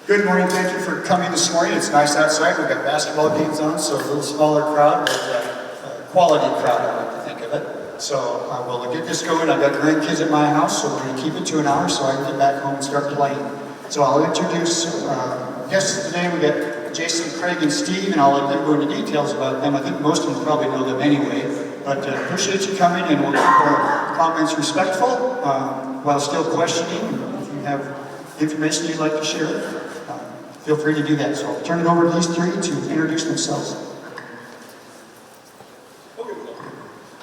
Good morning, thank you for coming this morning. It's nice outside, we've got basketball games on, so a little smaller crowd, but a quality crowd, I like to think of it. So we'll get this going. I've got grandkids at my house, so we're going to keep it to an hour so I can get back home and start playing. So I'll introduce guests today. We got Jason, Craig, and Steve, and I'll let them go into details about them. I think most of them probably know them anyway, but appreciate you coming, and we'll keep our comments respectful while still questioning. If you have information you'd like to share, feel free to do that. So I'll turn it over to these three to introduce themselves.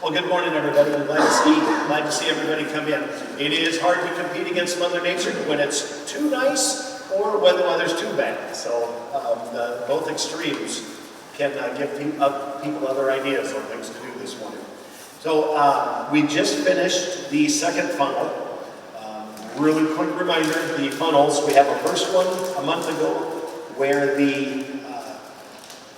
Well, good morning, everybody. I'm glad to see everybody come in. It is hard to compete against Mother Nature when it's too nice or when the weather's too bad. So both extremes can give people other ideas on things to do this morning. So we just finished the second funnel. Really quick reminder, the funnels, we have a first one a month ago where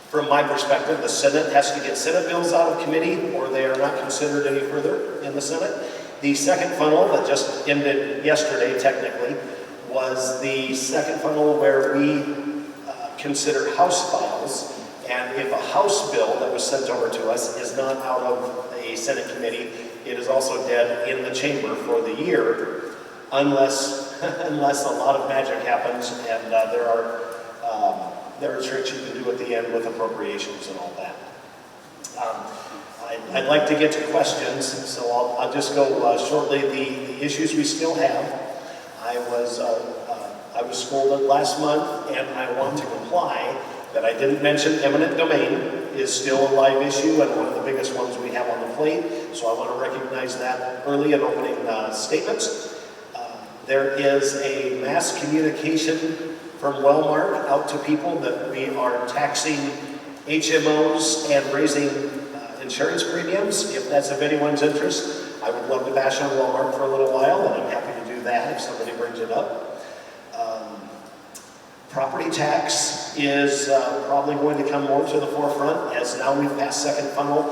from my perspective, the Senate has to get Senate bills out of committee or they are not considered any further in the Senate. The second funnel that just ended yesterday, technically, was the second funnel where we consider House files. And if a House bill that was sent over to us is not out of a Senate committee, it is also dead in the chamber for the year. Unless a lot of magic happens and there are tricks you can do at the end with appropriations and all that. I'd like to get to questions, so I'll just go shortly. The issues we still have. I was scolded last month, and I want to comply that I didn't mention eminent domain is still a live issue and one of the biggest ones we have on the plate. So I want to recognize that early in opening statements. There is a mass communication from Wellmark out to people that we are taxing HMOs and raising insurance premiums. If that's of anyone's interest, I would love to bash on Wellmark for a little while, and I'm happy to do that if somebody brings it up. Property tax is probably going to come more to the forefront as now we've passed second funnel.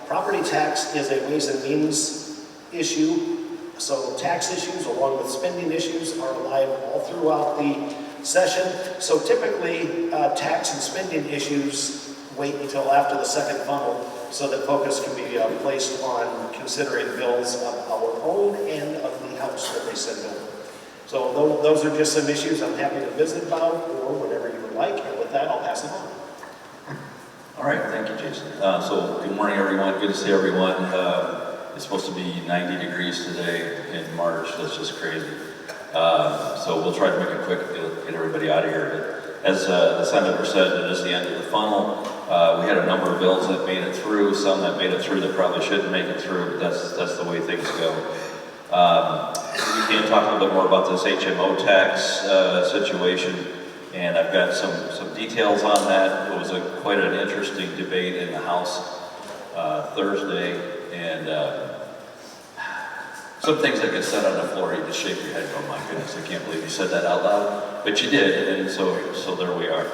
Property tax is a Ways and Means issue. So tax issues along with spending issues are alive all throughout the session. So typically tax and spending issues wait until after the second funnel so that focus can be placed on considering bills of our own and of the House that they send over. So those are just some issues I'm happy to visit about or whatever you would like. And with that, I'll pass it on. All right, thank you, Jason. So good morning, everyone. Good to see everyone. It's supposed to be 90 degrees today in March. That's just crazy. So we'll try to make it quick to get everybody out of here. But as the senator said, it is the end of the funnel. We had a number of bills that made it through, some that made it through that probably shouldn't make it through, but that's the way things go. We can talk a little bit more about this HMO tax situation, and I've got some details on that. It was quite an interesting debate in the House Thursday, and some things that get said on the floor, you just shake your head, oh my goodness, I can't believe you said that out loud. But you did, and so there we are.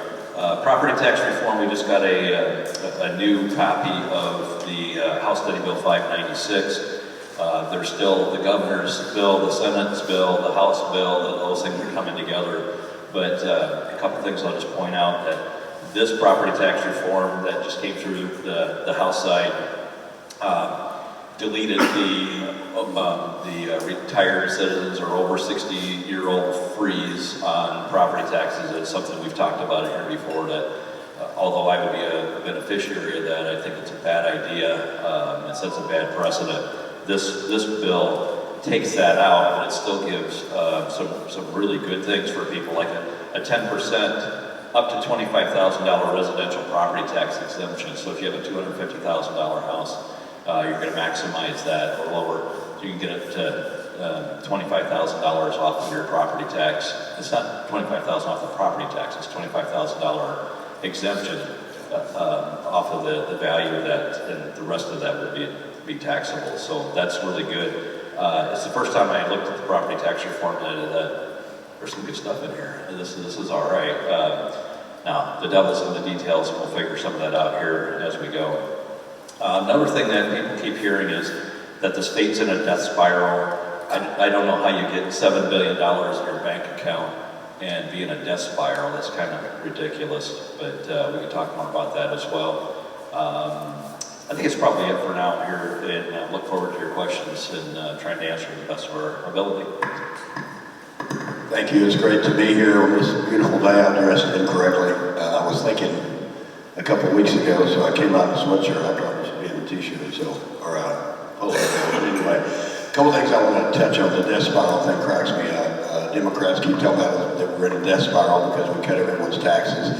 Property tax reform, we just got a new copy of the House Study Bill 596. There's still the governor's bill, the Senate's bill, the House bill, those things are coming together. But a couple things I'll just point out that this property tax reform that just came through the House side deleted the retired citizens or over 60-year-old freeze on property taxes. It's something we've talked about here before that although I would be a beneficiary of that, I think it's a bad idea. It sets a bad precedent. This bill takes that out, but it still gives some really good things for people, like a 10% up to $25,000 residential property tax exemption. So if you have a $250,000 house, you're going to maximize that or lower. So you can get it to $25,000 off of your property tax. It's not $25,000 off the property tax, it's $25,000 exemption off of the value of that, and the rest of that would be taxable. So that's really good. It's the first time I looked at the property tax reform and there's some good stuff in here. This is all right. Now, the devil's in the details, and we'll figure some of that out here as we go. Another thing that people keep hearing is that the state's in a death spiral. I don't know how you get $7 billion in your bank account and being a death spiral, that's kind of ridiculous, but we can talk more about that as well. I think it's probably it for now here, and look forward to your questions and trying to answer to the best of our ability. Thank you. It's great to be here on this beautiful day. I'm dressed incorrectly. I was thinking a couple weeks ago, so I came out in a sweatshirt. I probably should be in a t-shirt, or polo. But anyway, a couple things I want to touch on. The death spiral thing cracks me up. Democrats keep talking about that we're in a death spiral because we cut everyone's taxes.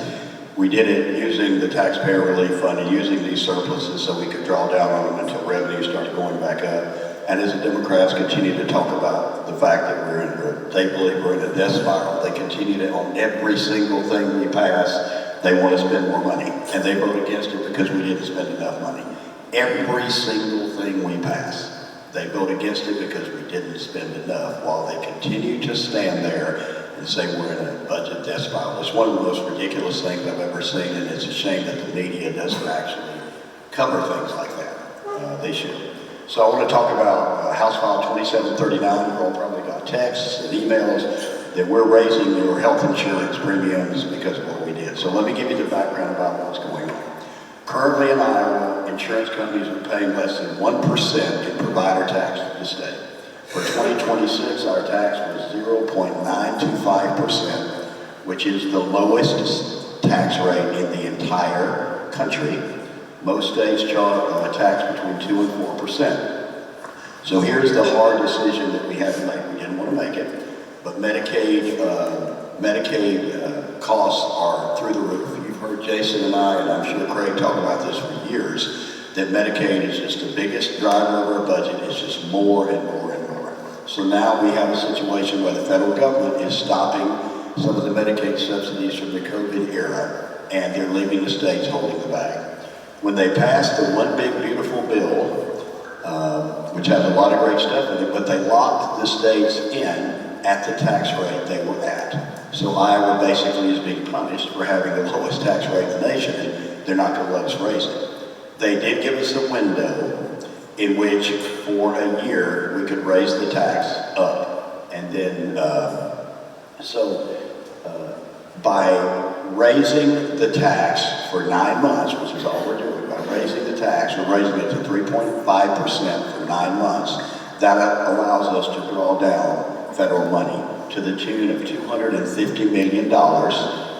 We did it using the taxpayer relief fund and using these surpluses so we could draw down on them until revenue started going back up. And as the Democrats continue to talk about the fact that they believe we're in a death spiral, they continue to, on every single thing we pass, they want to spend more money. And they vote against it because we didn't spend enough money. Every single thing we pass, they vote against it because we didn't spend enough, while they continue to stand there and say we're in a budget death spiral. It's one of the most ridiculous things I've ever seen, and it's a shame that the media doesn't actually cover things like that. They should. So I want to talk about House File 2739. You've all probably got texts and emails that we're raising your health insurance premiums because of what we did. So let me give you the background about what's going on. Currently in Iowa, insurance companies are paying less than 1% in provider tax to the state. For 2026, our tax was 0.925%, which is the lowest tax rate in the entire country. Most states charge a tax between 2 and 4%. So here's the hard decision that we had to make. We didn't want to make it, but Medicaid costs are through the roof. You've heard Jason and I, and I'm sure Craig, talk about this for years, that Medicaid is just the biggest driver of our budget. It's just more and more and more. So now we have a situation where the federal government is stopping some of the Medicaid subsidies from the COVID era, and they're leaving the states holding the bag. When they passed the One Big Beautiful Bill, which has a lot of great stuff in it, but they locked the states in at the tax rate they were at. So Iowa basically is being punished for having the lowest tax rate in the nation, and they're not going to let us raise it. They did give us a window in which for a year we could raise the tax up. And then, by raising the tax for 9 months, which is all we're doing, by raising the tax, we're raising it to 3.5% for 9 months. That allows us to draw down federal money to the tune of $250 million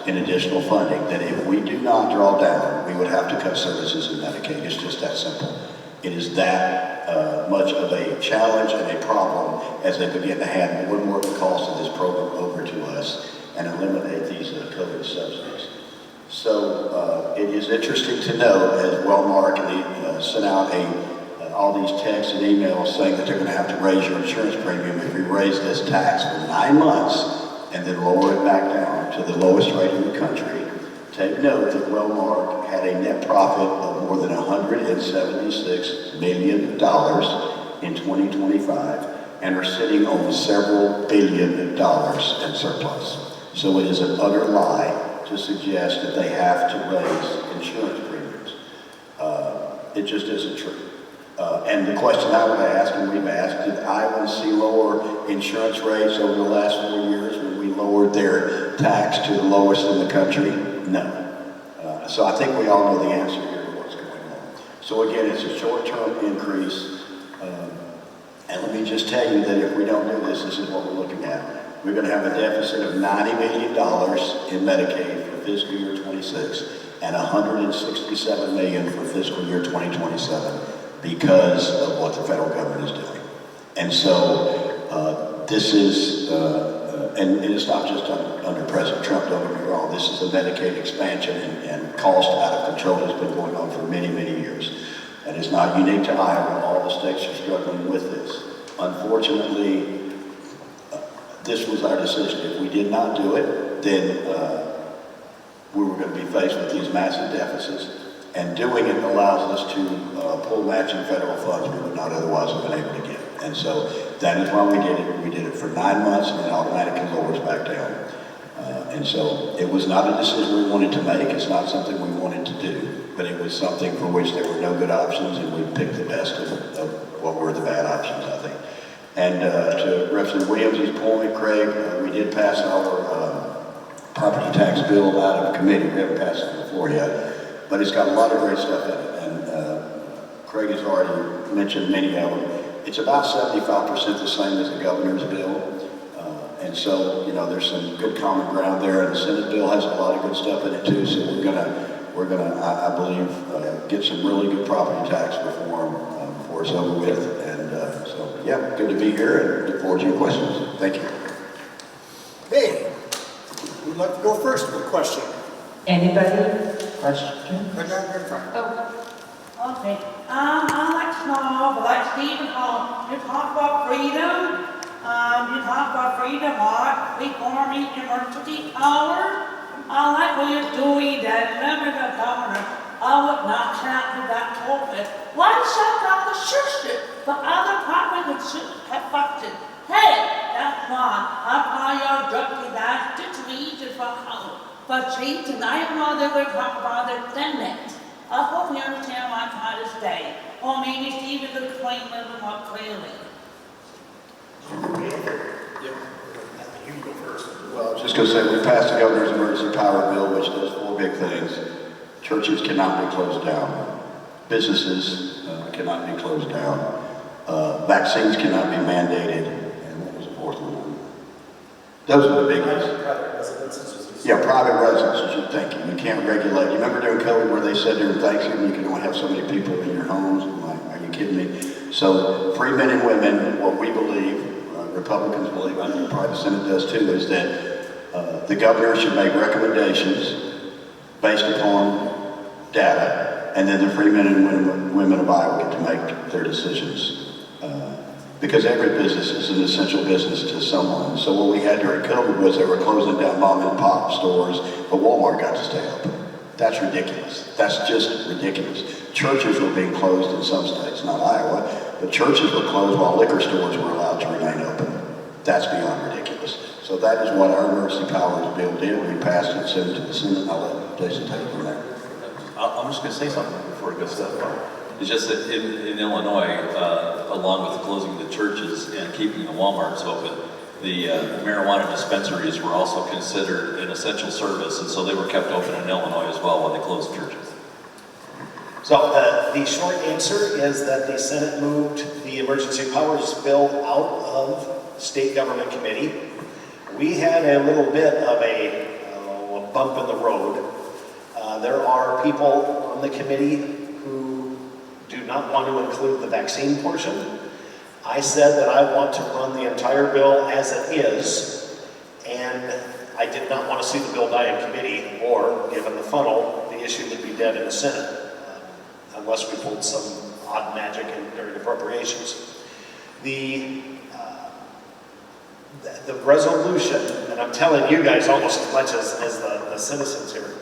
in additional funding, that if we do not draw down, we would have to cut services in Medicaid. It's just that simple. It is that much of a challenge and a problem as they begin to hand more and more of the cost of this program over to us and eliminate these COVID subsidies. So it is interesting to know, as Wellmark and sent out all these texts and emails saying that they're going to have to raise your insurance premium if we raise this tax for 9 months and then lower it back down to the lowest rate in the country. Take note that Wellmark had a net profit of more than $176 million in 2025 and are sitting on several $billions in surplus. So it is an utter lie to suggest that they have to raise insurance premiums. It just isn't true. And the question I would ask, and we've asked, did Iowans see lower insurance rates over the last 4 years when we lowered their tax to the lowest in the country? No. So I think we all know the answer here to what's going on. So again, it's a short-term increase. And let me just tell you that if we don't do this, this is what we're looking at. We're going to have a deficit of $90 million in Medicaid for fiscal year 26 and $167 million for fiscal year 2027 because of what the federal government is doing. And so this is, and it's not just under President Trump, don't get me wrong, this is a Medicaid expansion and cost out of control that's been going on for many, many years. And it's not unique to Iowa. All the states are struggling with this. Unfortunately, this was our decision. If we did not do it, then we were going to be faced with these massive deficits. And doing it allows us to pull matching federal funds we would not otherwise have been able to get. And so that is why we did it. We did it for 9 months and then automatically lowers back down. And so it was not a decision we wanted to make. It's not something we wanted to do. But it was something for which there were no good options, and we picked the best of what were the bad options, I think. And to Representative Williams' point, Craig, we did pass our property tax bill out of committee. We haven't passed it on the floor yet, but it's got a lot of great stuff in it. And Craig has already mentioned many of them. It's about 75% the same as the governor's bill. And so, you know, there's some good common ground there. And the Senate bill has a lot of good stuff in it too. So we're gonna, I believe, get some really good property tax reform before it's over with. And so, yeah, good to be here and look forward to your questions. Thank you. Hey, who'd like to go first with a question? Anybody? Question? Right down here in front. Oh, okay. I'd like to know, like Stephen Hall, you talk about freedom. You talk about freedom, what? Reforming emergency power. I like what you're doing that. Remember the governor, I would not count with that pulpit. Why shut down the churches? But other prophets should have fucked it. Hey, that's not. I call your drug that's just reason for color. But see, tonight know they're going to talk about their Senate. I hope you understand why I'm trying to stay. Or maybe Stephen could explain a little bit more clearly. You can go first. Well, I was just going to say, we passed the governor's emergency power bill, which does 4 big things. Churches cannot be closed down. Businesses cannot be closed down. Vaccines cannot be mandated. And what was the 4th one? Those are the big ones. Private residences. Yeah, private residences, thank you. You can't regulate. You remember during COVID where they said during Thanksgiving you can only have so many people in your homes? I'm like, are you kidding me? So free men and women, what we believe, Republicans believe, I know probably the Senate does too, is that the governor should make recommendations based upon data, and then the free men and women of Iowa get to make their decisions. Because every business is an essential business to someone. So what we had during COVID was they were closing down mom and pop stores, but Walmart got to stay open. That's ridiculous. That's just ridiculous. Churches were being closed in some states, not Iowa, but churches were closed while liquor stores were allowed to remain open. That's beyond ridiculous. So that is what our emergency powers bill did. We passed it, sent it to the Senate. I'll let Jason take it from there. I'm just going to say something before it goes to that part. It's just that in Illinois, along with closing the churches and keeping the Walmarts open, the marijuana dispensaries were also considered an essential service, and so they were kept open in Illinois as well while they closed churches. So the short answer is that the Senate moved the emergency powers bill out of state government committee. We had a little bit of a bump in the road. There are people on the committee who do not want to include the vaccine portion. I said that I want to run the entire bill as it is, and I did not want to see the bill die in committee, or, given the funnel, the issue would be dead in the Senate, unless we pulled some odd magic during appropriations. The resolution, and I'm telling you guys almost as much as the citizens here,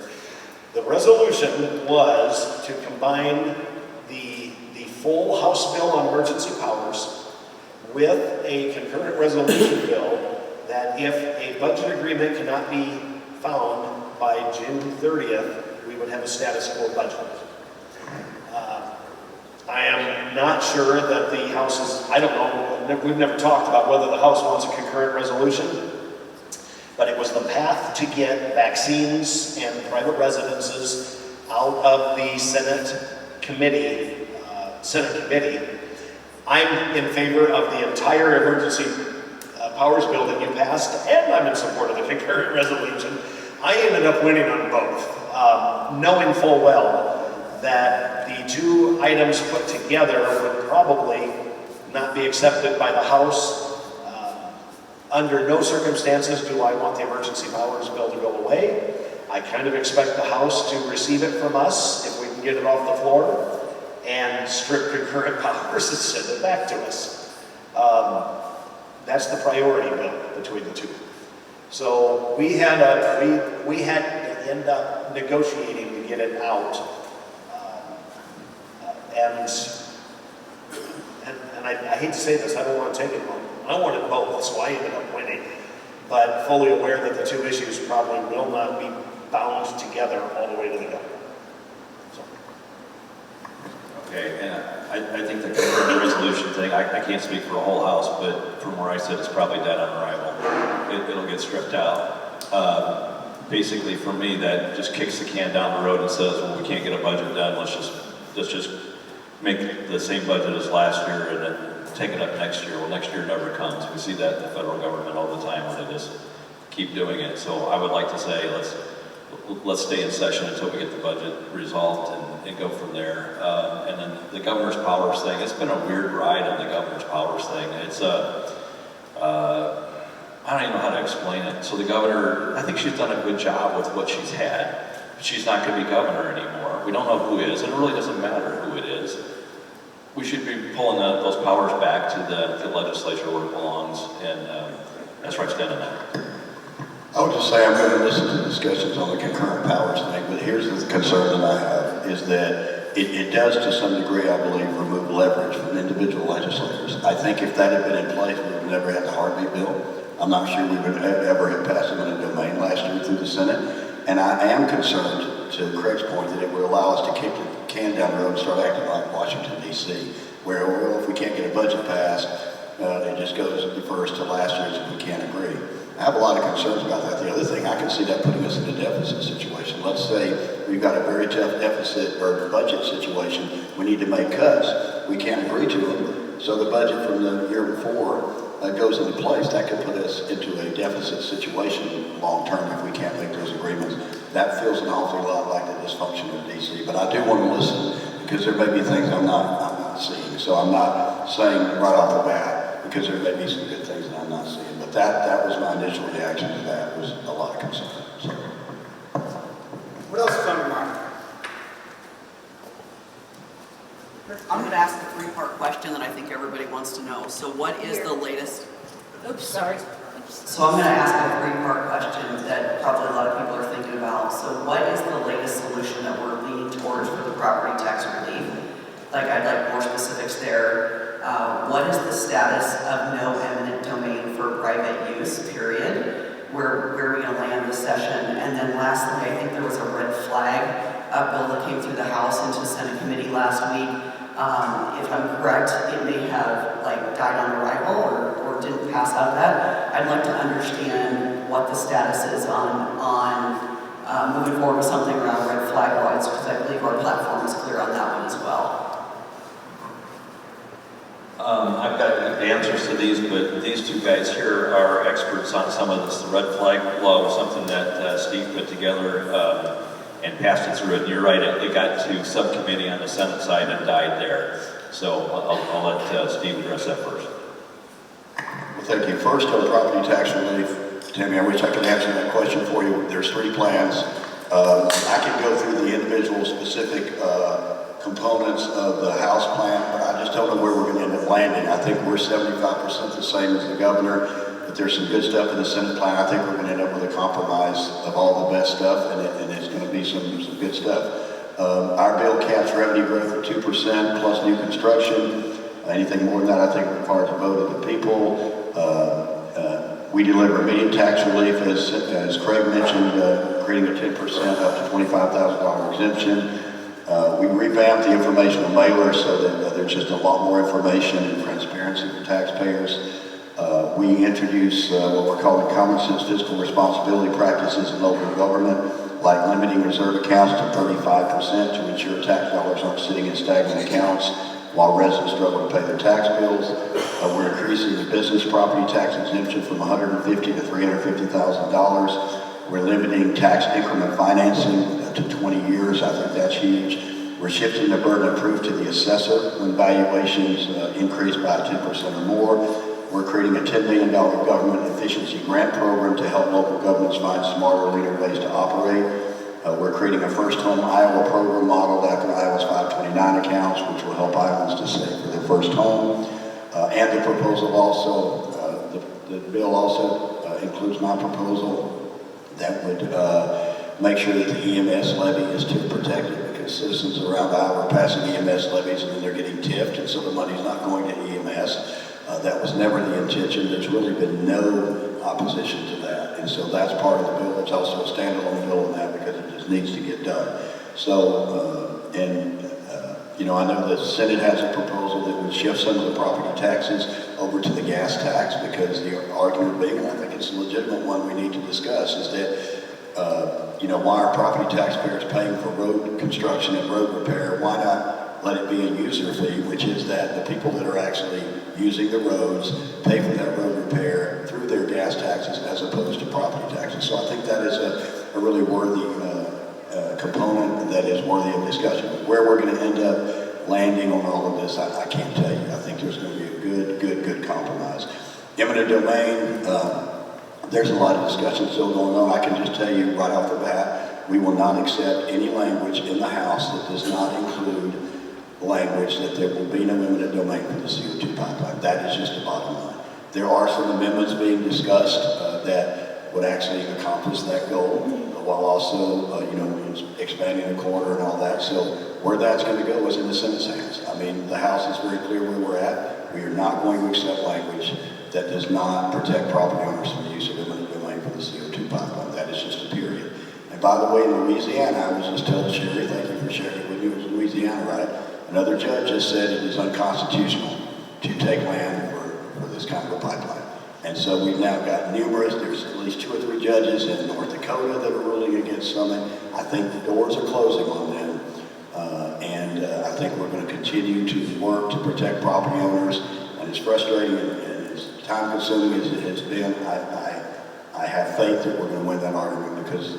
the resolution was to combine the full House bill on emergency powers with a concurrent resolution bill that if a budget agreement cannot be found by June 30th, we would have a status quo budget. I am not sure that the House is, I don't know, we've never talked about whether the House wants a concurrent resolution, but it was the path to get vaccines and private residences out of the Senate committee. I'm in favor of the entire emergency powers bill that you passed, and I'm in support of the concurrent resolution. I ended up winning on both, knowing full well that the two items put together would probably not be accepted by the House. Under no circumstances do I want the emergency powers bill to go away. I kind of expect the House to receive it from us if we can get it off the floor and strip concurrent powers and send it back to us. That's the priority bill between the two. So we had to end up negotiating to get it out. And I hate to say this, I don't want to take it home. I wanted both, so I ended up winning. But fully aware that the two issues probably will not be bound together all the way to the governor. So. Okay, and I think the concurrent resolution thing, I can't speak for a whole House, but from where I sit, it's probably dead on arrival. It'll get stripped out. Basically, for me, that just kicks the can down the road and says, well, we can't get a budget done, let's just make the same budget as last year and then take it up next year. Well, next year never comes. We see that in the federal government all the time when they just keep doing it. So I would like to say, let's stay in session until we get the budget resolved and go from there. And then the governor's powers thing, it's been a weird ride on the governor's powers thing. It's I don't even know how to explain it. So the governor, I think she's done a good job with what she's had, but she's not going to be governor anymore. We don't know who is, and it really doesn't matter who it is. We should be pulling those powers back to the legislature where it belongs, and that's where I stand on that. I would just say I'm going to listen to discussions on the concurrent powers thing, but here's the concern that I have, is that it does to some degree, I believe, remove leverage from individual legislators. I think if that had been in place, we would have never had the heartbeat bill. I'm not sure we would ever have passed it in a domain last year through the Senate. And I am concerned, to Craig's point, that it would allow us to kick the can down the road and start acting like Washington, D.C., where, well, if we can't get a budget passed, it just goes first to last year's if we can't agree. I have a lot of concerns about that. The other thing, I can see that putting us in a deficit situation. Let's say we've got a very tough deficit or budget situation. We need to make cuts. We can't agree to them. So the budget from the year before goes into place. That could put us into a deficit situation long term if we can't make those agreements. That feels an awful lot like the dysfunction of DC. But I do want to listen because there may be things I'm not seeing. So I'm not saying right off the bat because there may be some good things that I'm not seeing. But that was my initial reaction to that, was a lot of concern. So. What else is on your mind? I'm going to ask a three-part question that I think everybody wants to know. So what is the latest? Oops, sorry. So I'm going to ask a three-part question that probably a lot of people are thinking about. So what is the latest solution that we're leaning towards for the property tax relief? Like, I'd like more specifics there. What is the status of no eminent domain for private use, period? Where are we going to land this session? And then lastly, I think there was a red flag bill that came through the House into Senate committee last week. If I'm correct, it may have died on arrival or didn't pass out of that. I'd like to understand what the status is on moving forward with something around red flag laws, because I believe our platform is clear on that one as well. I've got answers to these, but these two guys here are experts on some of this. The red flag law was something that Steve put together and passed it through. And you're right, it got to subcommittee on the Senate side and died there. So I'll let Steve address that first. Well, thank you. First, on property tax relief, Tammy, I wish I could answer that question for you. There's 3 plans. I can go through the individual specific components of the House plan, but I just don't know where we're going to end up landing. I think we're 75% the same as the governor, but there's some good stuff in the Senate plan. I think we're going to end up with a compromise of all the best stuff, and it's going to be some good stuff. Our bill caps revenue growth at 2% plus new construction. Anything more than that, I think, requires a vote of the people. We deliver immediate tax relief, as Craig mentioned, creating a 10% up to $25,000 exemption. We revamped the informational mailer so that there's just a lot more information and transparency for taxpayers. We introduce what we're calling common sense fiscal responsibility practices in local government, like limiting reserve accounts to 35% to ensure tax dollars aren't sitting in stagnant accounts while residents struggle to pay their tax bills. We're increasing the business property tax exemption from $150,000 to $350,000. We're limiting tax increment financing to 20 years. I think that's huge. We're shifting the burden of proof to the assessor when valuations increase by 10% or more. We're creating a $10 million government efficiency grant program to help local governments find smarter, leaner ways to operate. We're creating a First Home Iowa program modeled after Iowa's 529 accounts, which will help Iowans to save for their first home. And the proposal also, the bill also includes my proposal that would make sure that the EMS levy is tip protected, because citizens around Iowa are passing EMS levies and then they're getting tipped, and so the money's not going to EMS. That was never the intention. There's really been no opposition to that, and so that's part of the bill. It's also a standalone bill in that because it just needs to get done. So, I know the Senate has a proposal that would shift some of the property taxes over to the gas tax, because the argument being, and I think it's a legitimate one we need to discuss, is that why are property taxpayers paying for road construction and road repair? Why not let it be a user fee, which is that the people that are actually using the roads pay for that road repair through their gas taxes as opposed to property taxes. So I think that is a really worthy component that is worthy of discussion. Where we're going to end up landing on all of this, I can't tell you. I think there's going to be a good compromise. Eminent domain, there's a lot of discussion still going on. I can just tell you right off the bat, we will not accept any language in the House that does not include language that there will be no eminent domain for the CO2 pipeline. That is just the bottom line. There are some amendments being discussed that would actually accomplish that goal, while also, expanding the corridor and all that. So where that's going to go is in the Senate's hands. I mean, the House is very clear where we're at. We are not going to accept language that does not protect property owners from the use of eminent domain for the CO2 pipeline. That is just a period. And by the way, in Louisiana, I was just told, Sherry, thank you for sharing it with me, it was Louisiana, right? Another judge has said it is unconstitutional to take land for this kind of a pipeline. And so we've now got there's at least 2 or 3 judges in North Dakota that are ruling against something. I think the doors are closing on them. And I think we're going to continue to work to protect property owners. And as frustrating and as time consuming as it has been, I have faith that we're going to win that argument because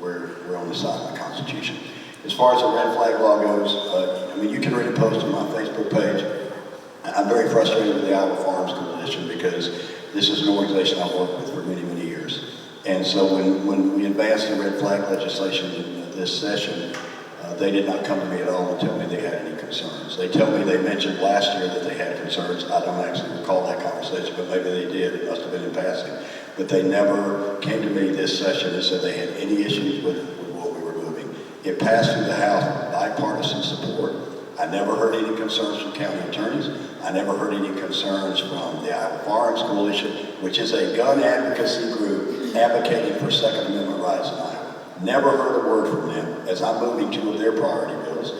we're on the side of the Constitution. As far as the red flag law goes, you can read a post on my Facebook page. I'm very frustrated with the Iowa Farms Coalition because this is an organization I've worked with for many, many years. And so when we advanced the red flag legislation in this session, they did not come to me at all and tell me they had any concerns. They tell me they mentioned last year that they had concerns. I don't actually recall that conversation, but maybe they did. It must have been in passing. But they never came to me this session and said they had any issues with what we were moving. It passed through the House with bipartisan support. I never heard any concerns from county attorneys. I never heard any concerns from the Iowa Farms Coalition, which is a gun advocacy group advocating for Second Amendment rights in Iowa. Never heard a word from them as I'm moving 2 of their priority bills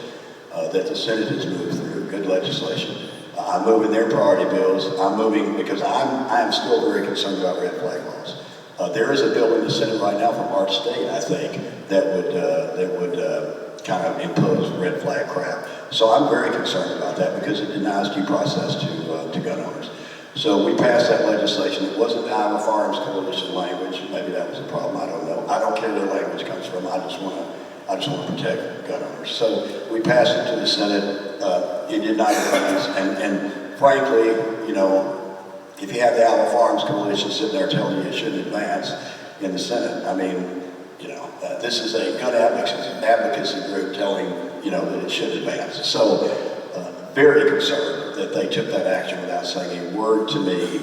that the Senate has moved through, good legislation. I'm moving their priority bills. I'm moving because I'm still very concerned about red flag laws. There is a bill in the Senate right now from our state, I think, that would kind of impose red flag crap. So I'm very concerned about that because it denies due process to gun owners. So we passed that legislation. It wasn't the Iowa Farms Coalition language. Maybe that was a problem. I don't know. I don't care where language comes from. I just want to protect gun owners. So we passed it to the Senate. It did not advance. And frankly, if you have the Iowa Farms Coalition sitting there telling you it shouldn't advance in the Senate, this is a gun advocacy group telling that it should advance. So very concerned that they took that action without saying a word to me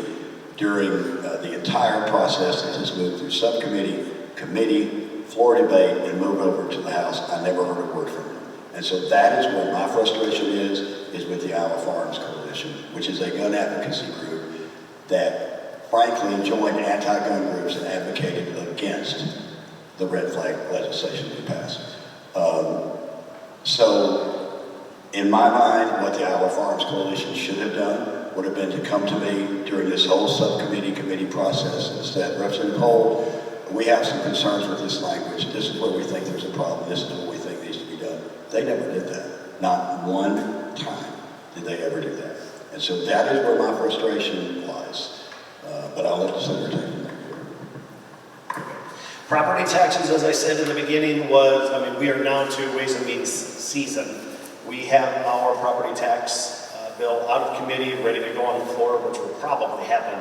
during the entire process that has moved through subcommittee, committee, floor debate, and moved over to the House. I never heard a word from them. And so that is where my frustration is with the Iowa Farms Coalition, which is a gun advocacy group that frankly joined anti-gun groups and advocated against the red flag legislation we passed. So in my mind, what the Iowa Farms Coalition should have done would have been to come to me during this whole subcommittee, committee process and said, Representative Holt, we have some concerns with this language. This is where we think there's a problem. This is what we think needs to be done. They never did that. Not one time did they ever do that. And so that is where my frustration lies. But I'll let the Senator take it. Property taxes, as I said in the beginning, we are now to Ways and Means season. We have our property tax bill out of committee, ready to go on the floor, which will probably happen,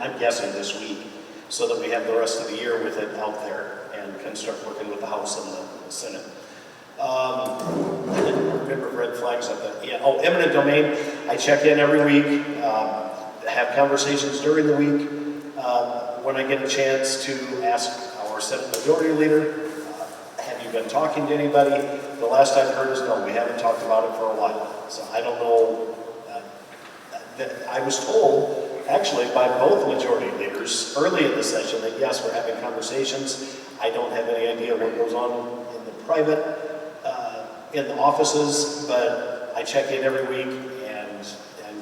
I'm guessing this week, so that we have the rest of the year with it out there and can start working with the House and the Senate. I didn't remember red flags like that. Yeah. Oh, eminent domain. I check in every week, have conversations during the week. When I get a chance to ask our Senate Majority Leader, have you been talking to anybody? The last I've heard is no, we haven't talked about it for a while. So I don't know. I was told, actually, by both majority leaders early in the session that yes, we're having conversations. I don't have any idea what goes on in the private, in the offices, but I check in every week, and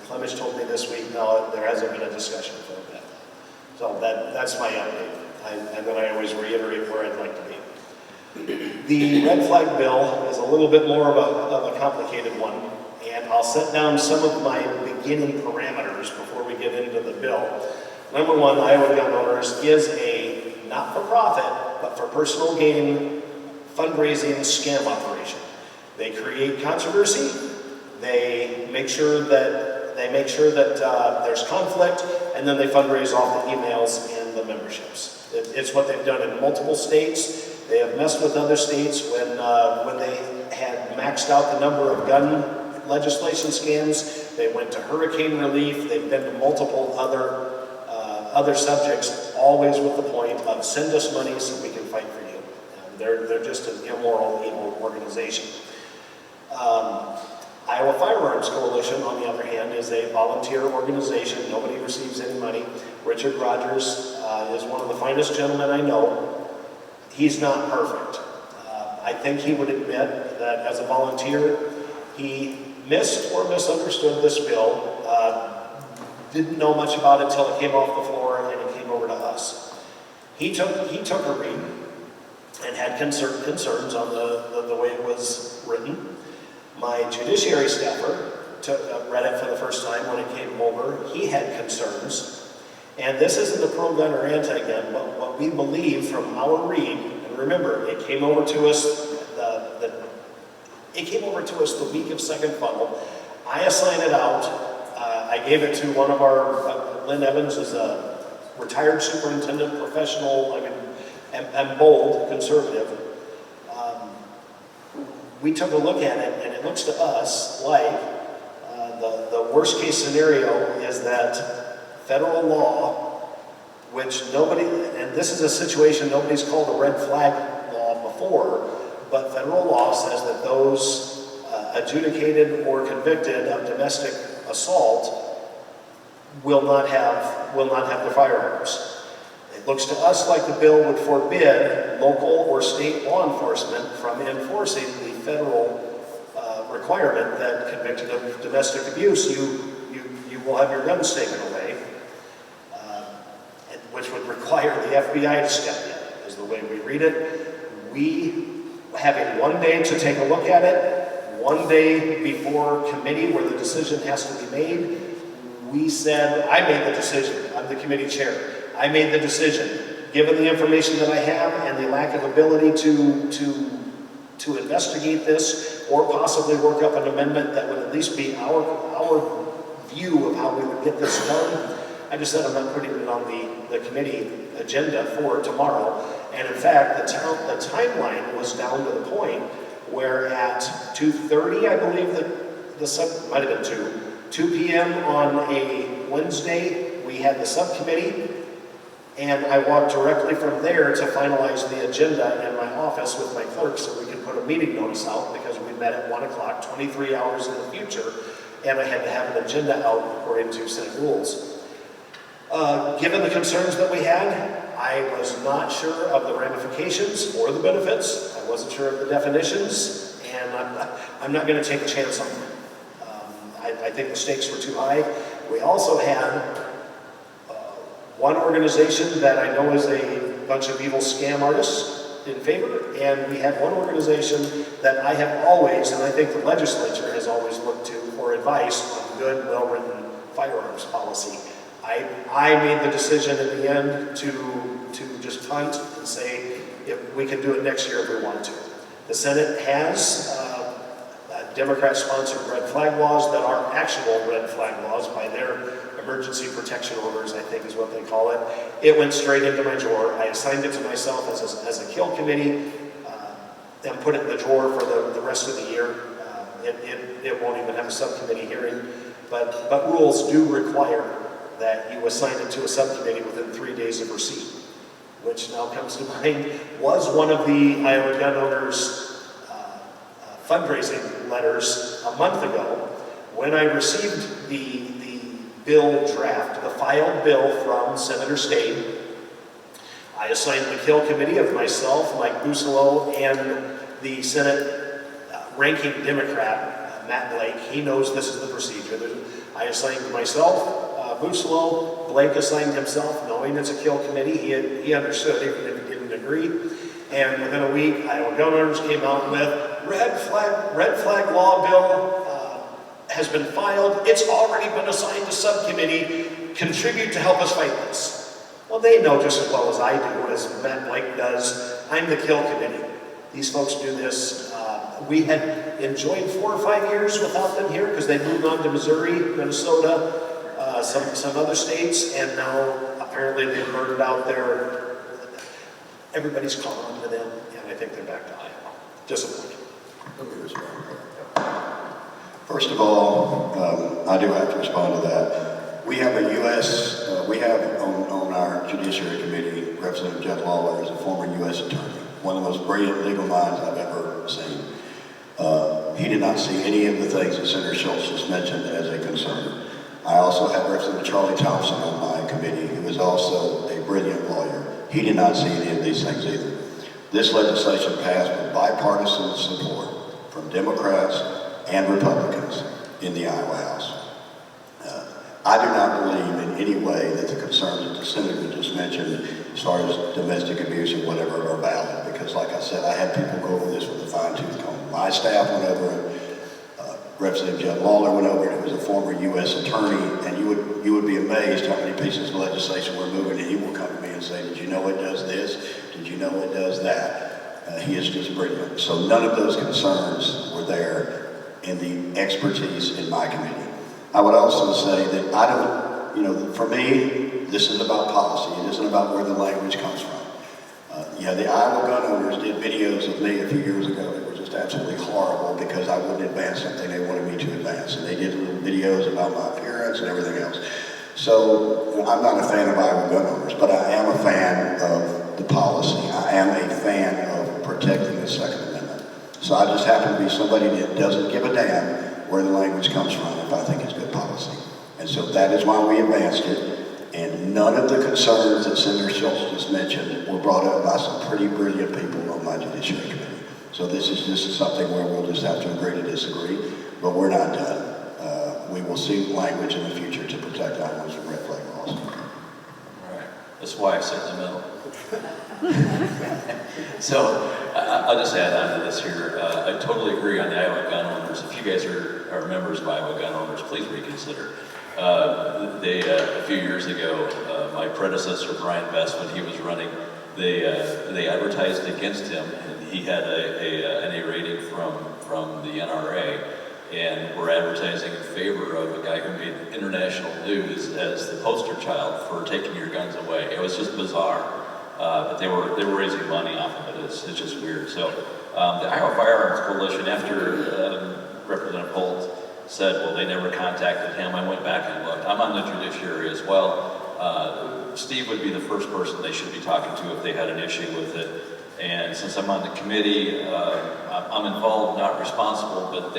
Clemish told me this week, no, there hasn't been a discussion for a bit. So that's my update. and then I always reiterate where I'd like to be. The red flag bill is a little bit more of a complicated one, and I'll set down some of my beginning parameters before we get into the bill. Number one, Iowa Gun Owners is a not-for-profit, but for personal gain fundraising scam operation. They create controversy. They make sure that there's conflict, and then they fundraise off the emails and the memberships. It's what they've done in multiple states. They have messed with other states when they had maxed out the number of gun legislation scams. They went to hurricane relief. They've been to multiple other subjects, always with the point of send us money so we can fight for you. And they're just an immoral, evil organization. Iowa Firearms Coalition, on the other hand, is a volunteer organization. Nobody receives any money. Richard Rogers is one of the finest gentlemen I know. He's not perfect. I think he would admit that as a volunteer, he missed or misunderstood this bill, didn't know much about it until it came off the floor and it came over to us. He took a read and had concerns on the way it was written. My judiciary staffer read it for the first time when it came over. He had concerns. And this isn't a pro-gun or anti-gun, but what we believe from our read, and remember, it came over to us the week of second funnel. I assigned it out. I gave it to one of our, Lynn Evans is a retired superintendent, professional, and bold, conservative. We took a look at it, and it looks to us like the worst case scenario is that federal law, which nobody, and this is a situation nobody's called a red flag law before, but federal law says that those adjudicated or convicted of domestic assault will not have the firearms. It looks to us like the bill would forbid local or state law enforcement from enforcing the federal requirement that convicted of domestic abuse, you will have your guns taken away, which would require the FBI to step in, is the way we read it. We, having 1 day to take a look at it, 1 day before committee where the decision has to be made, we said, I made the decision, I'm the committee chair. I made the decision, given the information that I have and the lack of ability to investigate this or possibly work up an amendment that would at least be our view of how we would get this done. I just said I'm not putting it on the committee agenda for tomorrow. And in fact, the timeline was down to the point where at 2:30, I believe might have been 2 p.m. on a Wednesday, we had the subcommittee. And I walked directly from there to finalize the agenda in my office with my clerk so we could put a meeting notice out because we met at 1 o'clock, 23 hours in the future, and I had to have an agenda out according to Senate rules. Given the concerns that we had, I was not sure of the ramifications or the benefits. I wasn't sure of the definitions, and I'm not going to take a chance on them. I think the stakes were too high. We also had one organization that I know is a bunch of evil scam artists in favor, and we had one organization that I have always, and I think the legislature has always looked to for advice on good, well-written firearms policy. I made the decision in the end to just punt and say if we can do it next year if we want to. The Senate has Democrat-sponsored red flag laws that are actual red flag laws by their emergency protection orders, I think is what they call it. It went straight into my drawer. I assigned it to myself as a kill committee and put it in the drawer for the rest of the year. It won't even have a subcommittee hearing, but rules do require that you assign it to a subcommittee within 3 days of receipt, which now comes to mind was one of the Iowa Gun Owners fundraising letters a month ago when I received the bill draft, the filed bill from Senator State. I assigned the kill committee of myself, Mike Busolo, and the Senate ranking Democrat, Matt Blake. He knows this is the procedure. I assigned myself Municipal, Blake assigned himself, knowing it's a kill committee. He understood even if he didn't agree. And within a week, Iowa governors came out with red flag law bill has been filed. It's already been assigned to subcommittee. Contribute to help us fight this. Well, they know just as well as I do, as Matt Blake does. I'm the kill committee. These folks do this. We had enjoyed 4 or 5 years without them here because they moved on to Missouri, Minnesota, some other states, and now apparently they've burned out their. Everybody's calling on to them, and I think they're back to Iowa. Disappointing. First of all, I do have to respond to that. We have a U.S., we have on our Judiciary Committee, Representative Jeff Lawler is a former U.S. attorney, one of the most brilliant legal minds I've ever seen. He did not see any of the things that Senator Schultz just mentioned as a concern. I also have Representative Charlie Thompson on my committee, who is also a brilliant lawyer. He did not see any of these things either. This legislation passed with bipartisan support from Democrats and Republicans in the Iowa House. I do not believe in any way that the concerns that the Senator just mentioned as far as domestic abuse or whatever are valid, because like I said, I had people go over this with a fine-tooth comb. My staff went over it, Representative Jeff Lawler went over it, who was a former U.S. attorney, and you would be amazed how many pieces of legislation we're moving, and he will come to me and say, did you know it does this? Did you know it does that? He is just brilliant. So none of those concerns were there in the expertise in my committee. I would also say that I don't, for me, this is about policy. It isn't about where the language comes from. The Iowa gun owners did videos of me a few years ago that were just absolutely horrible because I wouldn't advance something they wanted me to advance. And they did little videos about my appearance and everything else. So I'm not a fan of Iowa gun owners, but I am a fan of the policy. I am a fan of protecting the Second Amendment. So I just happen to be somebody that doesn't give a damn where the language comes from if I think it's good policy. And so that is why we advanced it. And none of the concerns that Senator Schultz just mentioned were brought up by some pretty brilliant people on my Judiciary Committee. So this is just something where we'll just have to agree to disagree, but we're not done. We will see language in the future to protect Iowans from red flag laws. All right. That's why I sit in the middle. So I'll just add on to this here. I totally agree on the Iowa gun owners. If you guys are members of Iowa gun owners, please reconsider. A few years ago, my predecessor, Brian Best, when he was running, they advertised against him, and he had an A rating from the NRA, and were advertising in favor of a guy who made international news as the poster child for taking your guns away. It was just bizarre, but they were raising money off of it. It's just weird. So the Iowa Firearms Coalition, after Representative Holt said, well, they never contacted him. I went back and looked. I'm on the judiciary as well. Steve would be the first person they should be talking to if they had an issue with it. And since I'm on the committee, I'm involved, not responsible, but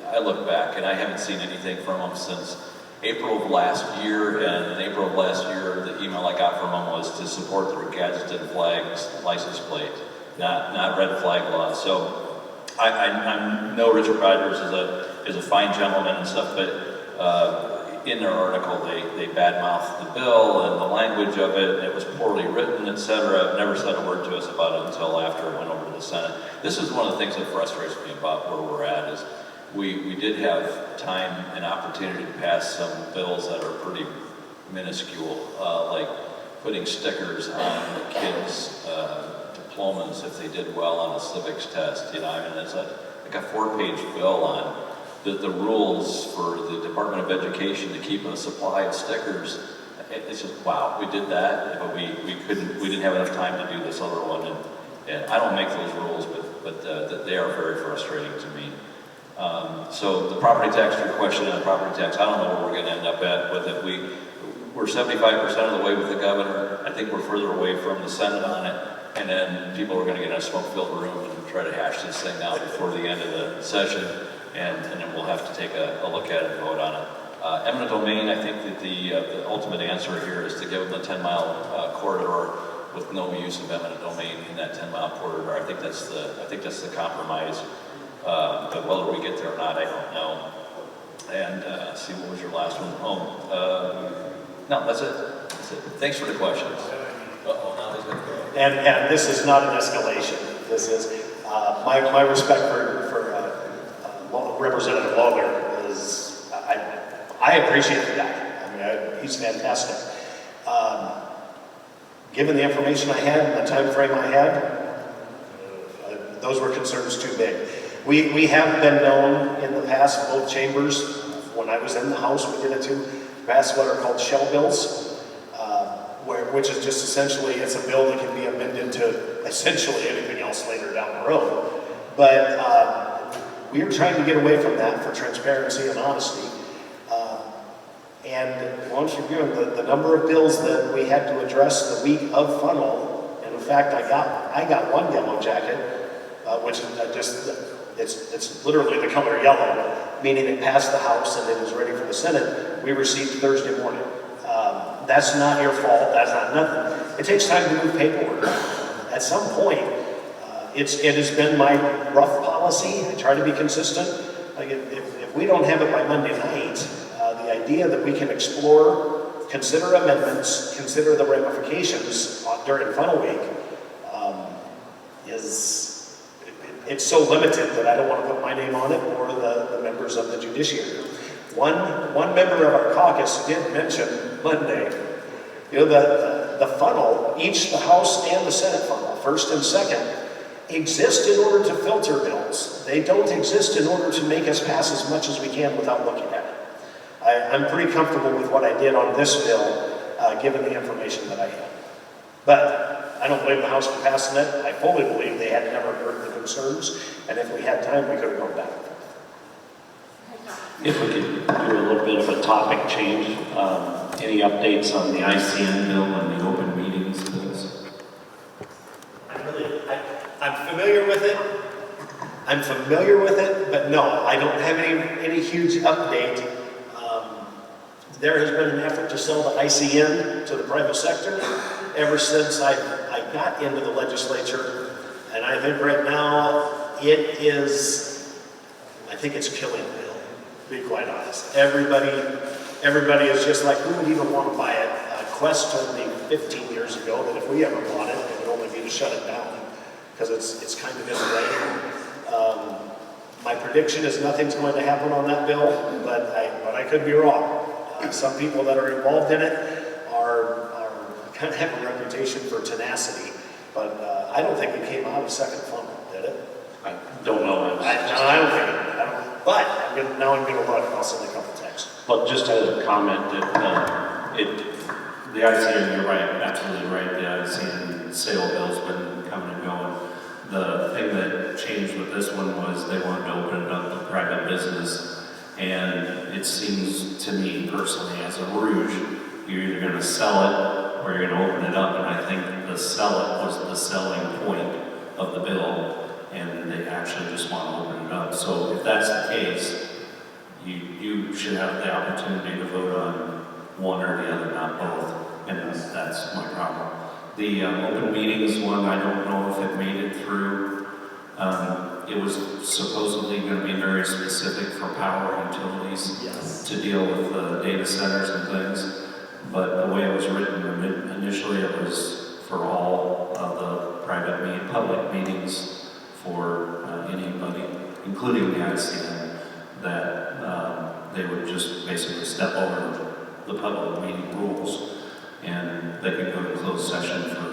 I look back and I haven't seen anything from them since April of last year. And in April of last year, the email I got from them was to support the gadgeted flags license plate, not red flag law. So I know Richard Rogers is a fine gentleman and stuff, but in their article they badmouthed the bill and the language of it, and it was poorly written, etc. Never said a word to us about it until after it went over to the Senate. This is one of the things that frustrates me about where we're at is we did have time and opportunity to pass some bills that are pretty minuscule, like putting stickers on the kids' diplomas if they did well on a civics test. It's like a 4-page bill on the rules for the Department of Education to keep a supply of stickers. It's just, wow, we did that, but we didn't have enough time to do this other one. And I don't make those rules, but they are very frustrating to me. So the property tax, your question on property tax, I don't know where we're going to end up at with it. We're 75% of the way with the governor. I think we're further away from the Senate on it. And then people are going to get in a smoke-filled room and try to hash this thing out before the end of the session. And then we'll have to take a look at it and vote on it. Eminent domain, I think that the ultimate answer here is to give them a 10-mile corridor with no use of eminent domain in that 10-mile corridor. I think that's the compromise. But whether we get there or not, I don't know. And see, what was your last one? No, that's it. That's it. Thanks for the questions. Uh-oh, now he's gonna go. And this is not an escalation. This is, my respect for Representative Lawler is, I appreciate the guy. I mean, he's fantastic. Given the information I had and the time frame I had, those were concerns too big. We have been known in the past, both chambers, when I was in the House, we did it too, pass what are called shell bills, which is just essentially, it's a bill that can be amended to essentially anything else later down the road. But we are trying to get away from that for transparency and honesty. And once you're given the number of bills that we had to address the week of funnel, and in fact, I got one yellow jacket, which is it's literally the color yellow, meaning it passed the House and it was ready for the Senate. We received Thursday morning. That's not your fault. That's not nothing. It takes time to move paperwork. At some point, it has been my rough policy. I try to be consistent. Like if we don't have it by Monday night, the idea that we can explore, consider amendments, consider the ramifications during funnel week it's so limited that I don't want to put my name on it or the members of the judiciary. One member of our caucus did mention Monday, you know, the funnel, each the House and the Senate funnel, first and second, exist in order to filter bills. They don't exist in order to make us pass as much as we can without looking at it. I'm pretty comfortable with what I did on this bill, given the information that I had. But I don't blame the House for passing it. I fully believe they had never heard the concerns, and if we had time, we could have gone back. If we could do a little bit of a topic change, any updates on the ICN bill and the open meetings bills? I'm familiar with it. I'm familiar with it, but no, I don't have any huge update. There has been an effort to sell the ICN to the private sector ever since I got into the legislature, and I think right now I think it's killing the bill, to be quite honest. Everybody is just like, who would even want to buy it? Quest told me 15 years ago that if we ever bought it, it would only be to shut it down, because it's kind of in the way. My prediction is nothing's going to happen on that bill, but I could be wrong. Some people that are involved in it are kind of have a reputation for tenacity, but I don't think it came out of second funnel, did it? I don't know. I don't think it. But now I'm going to look. I'll send a couple texts. Well, just as a comment, that the ICN, you're right, absolutely right. The ICN sale bill's been coming and going. The thing that changed with this one was they wanted to open it up to private business. And it seems to me personally as a rouge, you're either going to sell it or you're going to open it up. And I think the sell it was the selling point of the bill, and they actually just want to open it up. So if that's the case, you should have the opportunity to vote on one or the other, not both. And that's my problem. The open meetings one, I don't know if it made it through. It was supposedly going to be very specific for power utilities to deal with data centers and things, but the way it was written initially, it was for all of the public meetings for anybody, including the ICN, that they would just basically step over the public meeting rules, and they could go to closed session for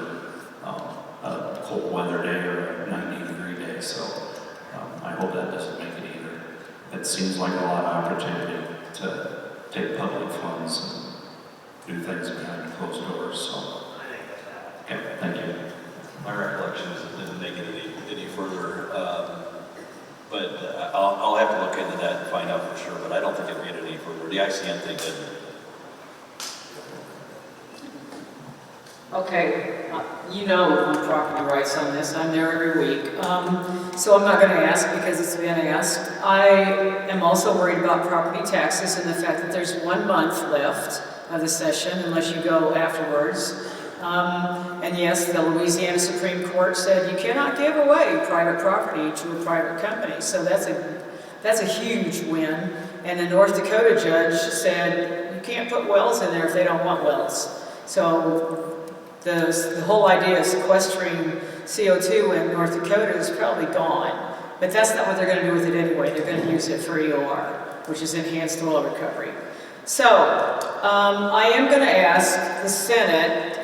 a cold weather day or a 90-degree day. So I hope that doesn't make it either. It seems like a lot of opportunity to take public funds and do things behind closed doors. So, okay, thank you. My recollection is it didn't make it any further, but I'll have to look into that and find out for sure, but I don't think it made it any further. The ICN thing didn't. Okay, you know my property rights on this. I'm there every week. So I'm not going to ask because it's been asked. I am also worried about property taxes and the fact that there's 1 month left of the session unless you go afterwards. And yes, the Louisiana Supreme Court said you cannot give away private property to a private company. So that's a huge win. and the North Dakota judge said, you can't put wells in there if they don't want wells. So the whole idea of sequestering CO2 in North Dakota is probably gone. But that's not what they're going to do with it anyway. They're going to use it for EOR, which is enhanced oil recovery. So, I am going to ask the Senate,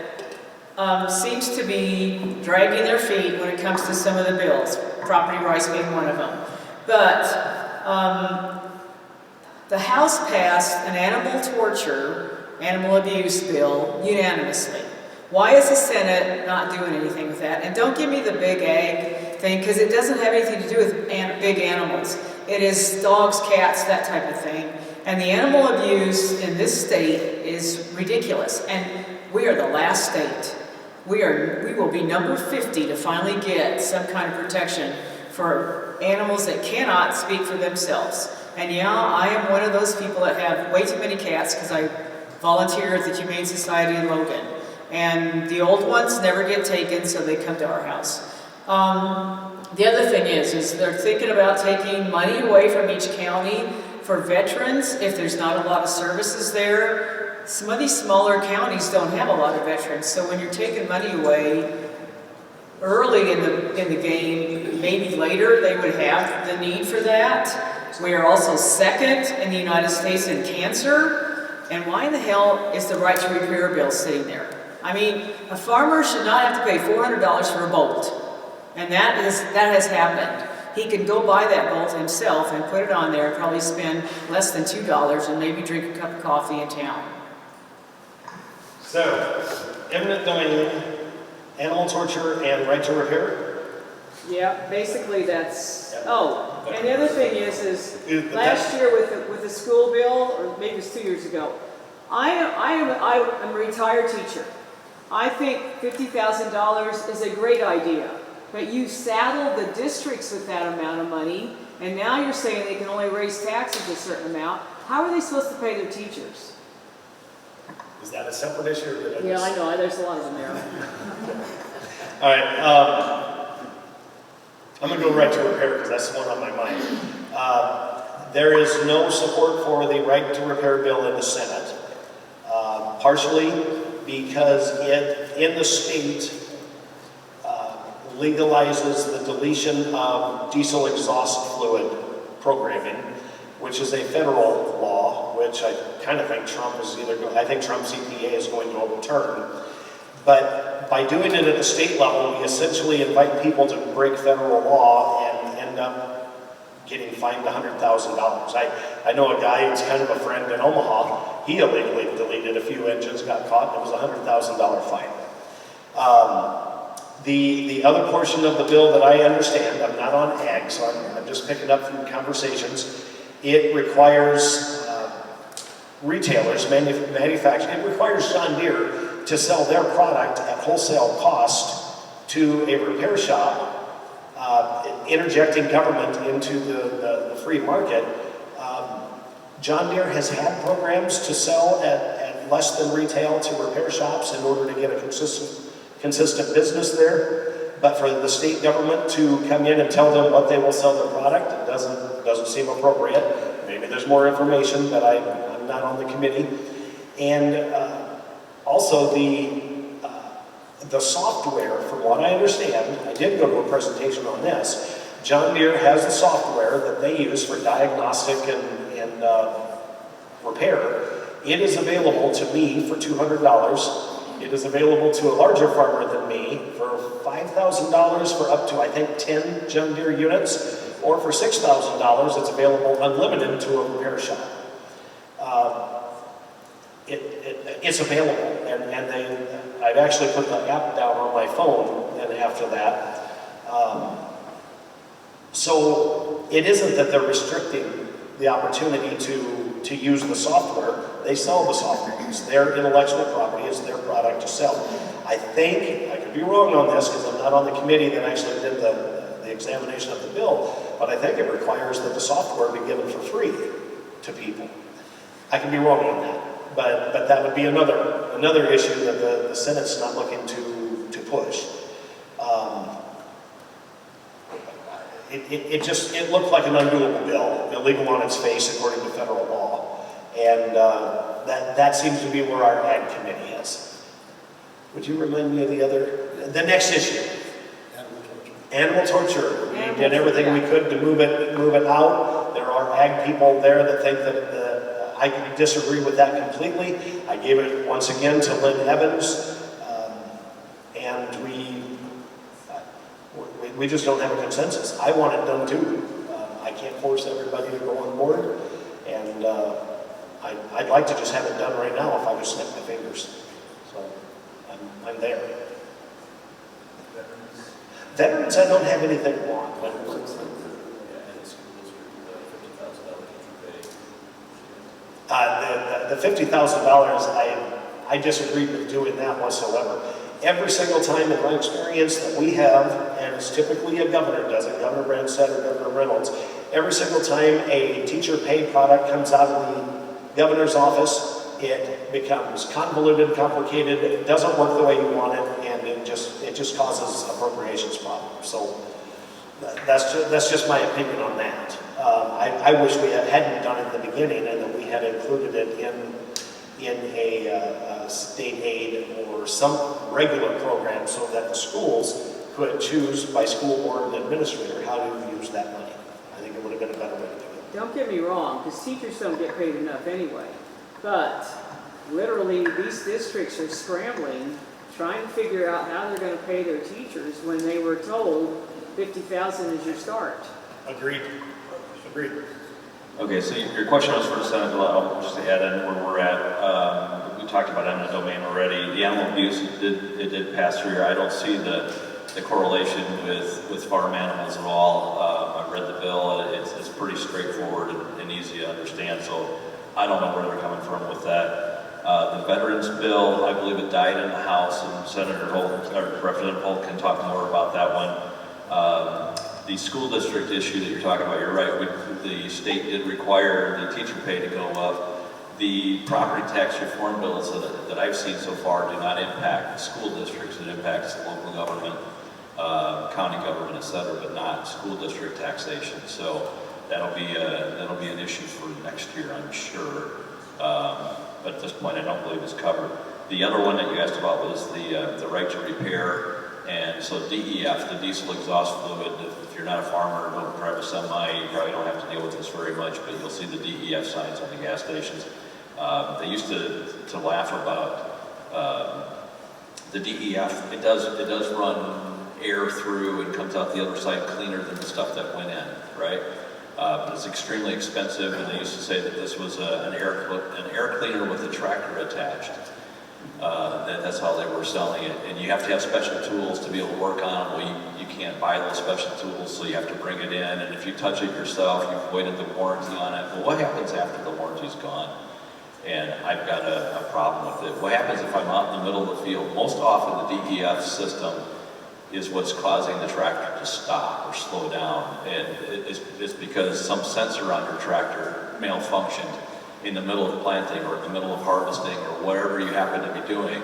seems to be dragging their feet when it comes to some of the bills, property rights being one of them. But the House passed an animal torture, animal abuse bill unanimously. Why is the Senate not doing anything with that? And don't give me the big ag thing, because it doesn't have anything to do with big animals. It is dogs, cats, that type of thing. And the animal abuse in this state is ridiculous. And we are the last state. We will be number 50 to finally get some kind of protection for animals that cannot speak for themselves. And yeah, I am one of those people that have way too many cats because I volunteer at the Humane Society in Logan. And the old ones never get taken, so they come to our house. The other thing is they're thinking about taking money away from each county for veterans if there's not a lot of services there. Some of these smaller counties don't have a lot of veterans, so when you're taking money away early in the game, maybe later they would have the need for that. We are also second in the United States in cancer, and why in the hell is the right to repair bill sitting there? I mean, a farmer should not have to pay $400 for a bolt, and that has happened. He can go buy that bolt himself and put it on there and probably spend less than $2 and maybe drink a cup of coffee in town. So, eminent domain, animal torture, and right to repair? Yeah, basically that's, oh, and the other thing is last year with the school bill, or maybe it's 2 years ago, I am a retired teacher. I think $50,000 is a great idea, but you saddle the districts with that amount of money, and now you're saying they can only raise taxes a certain amount. How are they supposed to pay their teachers? Is that a separate issue? Or did Yeah, I know, there's a lot of them there. All right, I'm going to go right to repair because that's the one on my mind. There is no support for the right to repair bill in the Senate, partially because it, in the state, legalizes the deletion of diesel exhaust fluid programming, which is a federal law, which I kind of think Trump's EPA is going to overturn. But by doing it at the state level, we essentially invite people to break federal law and end up getting fined $100,000. I know a guy who's kind of a friend in Omaha. He illegally deleted a few engines, got caught, and it was a $100,000 fine. The other portion of the bill that I understand, I'm not on ag, so I'm just picking up from conversations, it requires retailers, manufacturers, it requires John Deere to sell their product at wholesale cost to a repair shop, interjecting government into the free market. John Deere has had programs to sell at less than retail to repair shops in order to get a consistent business there, but for the state government to come in and tell them what they will sell their product, it doesn't seem appropriate. Maybe there's more information, but I'm not on the committee. And also the software, from what I understand, I did go to a presentation on this. John Deere has the software that they use for diagnostic and repair. It is available to me for $200. It is available to a larger farmer than me for $5,000 for up to, I think, 10 John Deere units, or for $6,000, it's available unlimited to a repair shop. It's available, and I've actually put the app down on my phone, and after that. So it isn't that they're restricting the opportunity to use the software. They sell the software. It's their intellectual property. It's their product to sell. I think, I could be wrong on this because I'm not on the committee that actually did the examination of the bill, but I think it requires that the software be given for free to people. I could be wrong on that, but that would be another issue that the Senate's not looking to push. it looked like an undoable bill, illegal on its face according to federal law. And that seems to be where our ag committee is. Would you remind me of the next issue? Animal torture. We did everything we could to move it out. There are ag people there that think that I disagree with that completely. I gave it once again to Lynn Evans, and we just don't have a consensus. I want it done too. I can't force everybody to go on board, and I'd like to just have it done right now if I just snap my fingers. So I'm there. Veterans, I don't have anything wrong. The $50,000, I disagreed with doing that whatsoever. Every single time in my experience that we have, and it's typically a governor does it, Governor Branstad or Governor Reynolds, every single time a teacher pay product comes out of the governor's office, it becomes convoluted, complicated, it doesn't work the way you want it, and it just causes appropriations problems. So that's just my opinion on that. I wish we hadn't done it in the beginning and that we had included it in a state aid or some regular program so that the schools could choose by school board and administrator how to use that money. I think it would have been a better way to do it. Don't get me wrong, because teachers don't get paid enough anyway. But literally, these districts are scrambling, trying to figure out how they're going to pay their teachers when they were told $50,000 is your start. Agreed. Okay, so your question was for the Senate bill. I'll just add in where we're at. We talked about eminent domain already. The animal abuse, it did pass through here. I don't see the correlation with farm animals at all. I've read the bill. It's pretty straightforward and easy to understand. So I don't know where they're coming from with that. The veterans bill, I believe it died in the House, and Senator Holt, or Representative Holt can talk more about that one. The school district issue that you're talking about, you're right, the state did require the teacher pay to go up. The property tax reform bills that I've seen so far do not impact the school districts. It impacts the local government, county government, et cetera, but not school district taxation. So that'll be an issue for next year, I'm sure. But at this point, I don't believe it's covered. The other one that you asked about was the right to repair. And so DEF, the diesel exhaust fluid, if you're not a farmer or don't drive a semi, you probably don't have to deal with this very much, but you'll see the DEF signs on the gas stations. They used to laugh about the DEF. It does run air through and comes out the other side cleaner than the stuff that went in, right? But it's extremely expensive, and they used to say that this was an air cleaner with a tractor attached. That's how they were selling it, and you have to have special tools to be able to work on it. Well, you can't buy those special tools, so you have to bring it in, and if you touch it yourself, you've voided the warranty on it. Well, what happens after the warranty's gone? And I've got a problem with it. What happens if I'm out in the middle of the field? Most often the DEF system is what's causing the tractor to stop or slow down, and it's because some sensor on your tractor malfunctioned in the middle of planting or in the middle of harvesting or whatever you happen to be doing,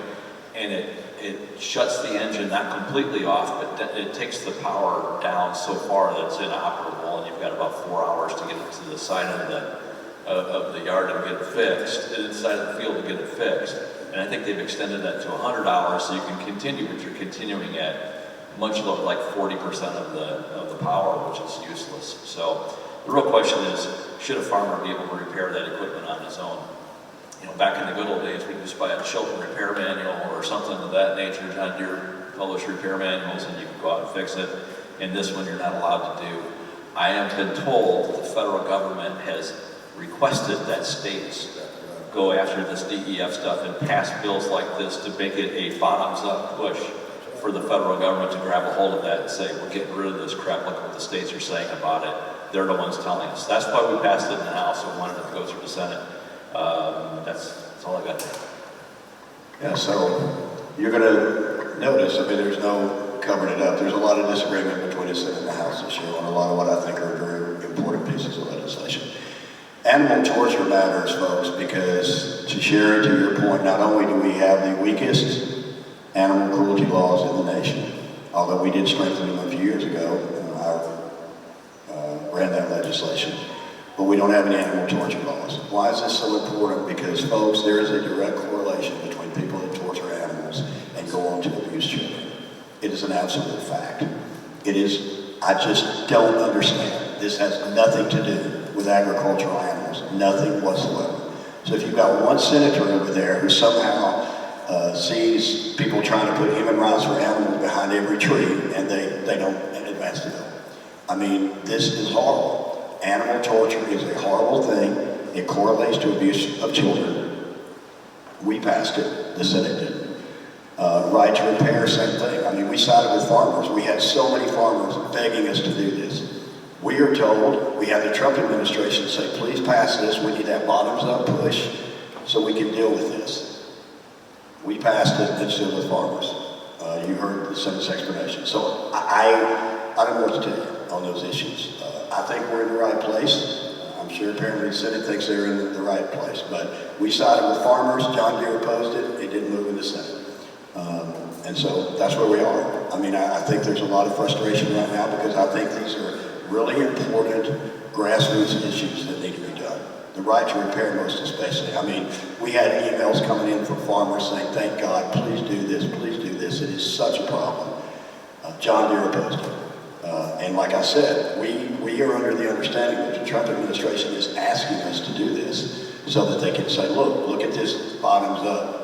and it shuts the engine not completely off, but it takes the power down so far that it's inoperable, and you've got about 4 hours to get it to the side of the yard and get it fixed, and inside of the field to get it fixed. And I think they've extended that to 100 hours, so you can continue, but you're continuing at much lower, like 40% of the power, which is useless. So the real question is, should a farmer be able to repair that equipment on his own? You know, back in the good old days, we'd just buy a Chilton repair manual or something of that nature. John Deere published repair manuals, and you can go out and fix it. And this one you're not allowed to do. I have been told that the federal government has requested that states go after this DEF stuff and pass bills like this to make it a bottoms-up push for the federal government to grab a hold of that and say, we're getting rid of this crap, look what the states are saying about it. They're the ones telling us. That's why we passed it in the House and wanted it to go through the Senate. That's all I got there. Yeah, so you're going to notice, I mean, there's no covering it up. There's a lot of disagreement between the Senate and the House this year on a lot of what I think are very important pieces of legislation. Animal torture matters, folks, because to share to your point, not only do we have the weakest animal cruelty laws in the nation, although we did strengthen them a few years ago. legislation, but we don't have any animal torture laws. Why is this so important? Because, folks, there is a direct correlation between people that torture animals and go on to abuse children. It is an absolute fact. It is, I just don't understand. This has nothing to do with agricultural animals, nothing whatsoever. So if you've got one senator over there who somehow sees people trying to put human rights for animals behind every tree and they don't advance the bill. I mean, this is horrible. Animal torture is a horrible thing. It correlates to abuse of children. We passed it, the Senate didn't. Right to repair, same thing. I mean, we sided with farmers. We had so many farmers begging us to do this. We are told, we had the Trump administration say, please pass this. We need that bottoms-up push so we can deal with this. We passed it, and still with farmers. You heard the Senate's explanation. So I don't know what to tell you on those issues. I think we're in the right place. I'm sure apparently the Senate thinks they're in the right place. But we sided with farmers. John Deere opposed it. It didn't move in the Senate. And so that's where we are. I mean, I think there's a lot of frustration right now because I think these are really important grassroots issues that need to be done. The right to repair, most especially. I mean, we had emails coming in from farmers saying, thank God, please do this, please do this. It is such a problem. John Deere opposed it. And like I said, we are under the understanding that the Trump administration is asking us to do this so that they can say, look at this bottoms up,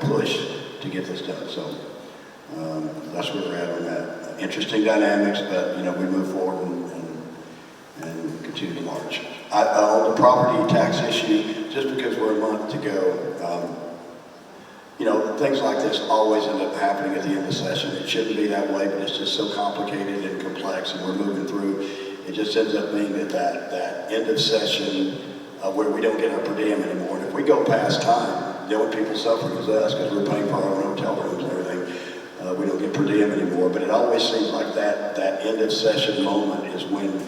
push to get this done. So that's where we're at on that. Interesting dynamics, but we move forward and continue to march. On the property tax issue, just because we're a month to go, things like this always end up happening at the end of the session. It shouldn't be that way, but it's just so complicated and complex, and we're moving through. It just ends up being that end of session where we don't get our per diem anymore. And if we go past time, the only people suffering is us because we're paying for our own hotel rooms and everything. We don't get per diem anymore. But it always seems like that end of session moment is when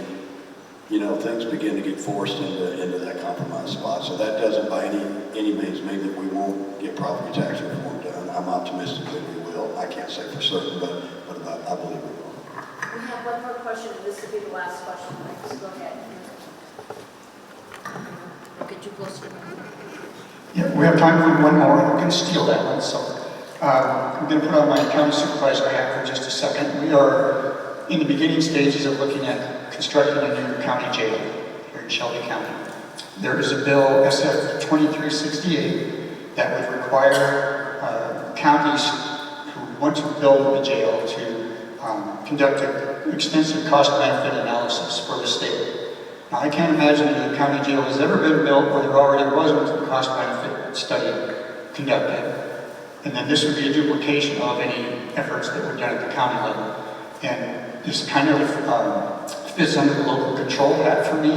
things begin to get forced into that compromise spot. So that doesn't by any means mean that we won't get property tax reform done. I'm optimistic that we will. I can't say for certain, but I believe we will. We have one more question, and this will be the last question. Please go ahead. Don't get too close to the mic. Yeah, we have time for one more. I'm going to steal that one. So I'm going to put on my county supervisor hat for just a second. We are in the beginning stages of looking at constructing a new county jail here in Shelby County. There is a bill, SF 2368, that would require counties who want to build a jail to conduct an extensive cost-benefit analysis for the state. Now, I can't imagine that a county jail has ever been built where there already wasn't a cost-benefit study conducted. And then this would be a duplication of any efforts that were done at the county level. And this kind of fits under the local control hat for me.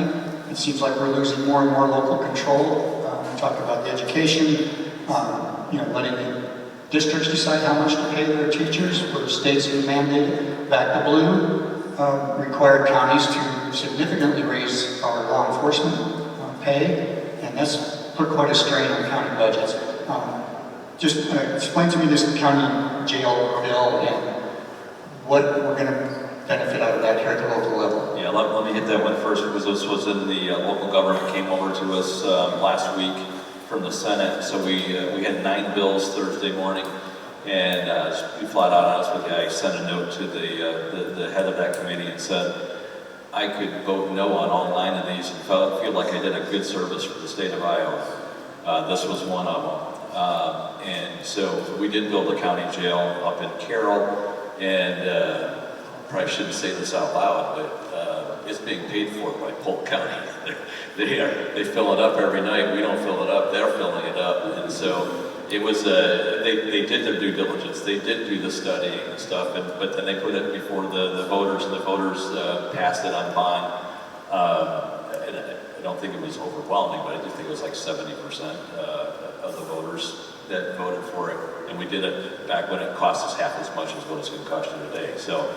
It seems like we're losing more and more local control. We talk about the education, letting the districts decide how much to pay their teachers, where states have mandated. Back to blue, required counties to significantly raise our law enforcement pay, and that's put quite a strain on county budgets. Just explain to me this county jail bill and what we're going to benefit out of that here at the local level. Yeah, let me hit that one first because this was in the local government came over to us last week from the Senate. So we had 9 bills Thursday morning, and to be flat out honest with you, I sent a note to the head of that committee and said I could vote no on all 9 of these and feel like I did a good service for the state of Iowa. This was one of them. And so we did build a county jail up in Carroll, and probably shouldn't say this out loud, but it's being paid for by Polk County. They fill it up every night. We don't fill it up. They're filling it up. And so it was, they did their due diligence. They did do the studying and stuff, but then they put it before the voters, and the voters passed it on bond. And I don't think it was overwhelming, but I do think it was like 70% of the voters that voted for it. And we did it back when it cost us half as much as what it's going to cost you today. So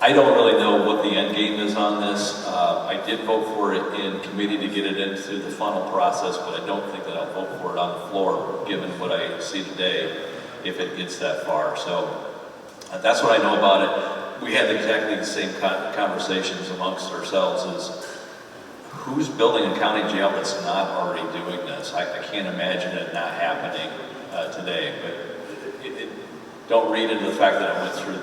I don't really know what the end game is on this. I did vote for it in committee to get it into the funnel process, but I don't think that I'll vote for it on the floor, given what I see today, if it gets that far. So that's what I know about it. we had exactly the same conversations amongst ourselves is, who's building a county jail that's not already doing this? I can't imagine it not happening today, but don't read into the fact that I went through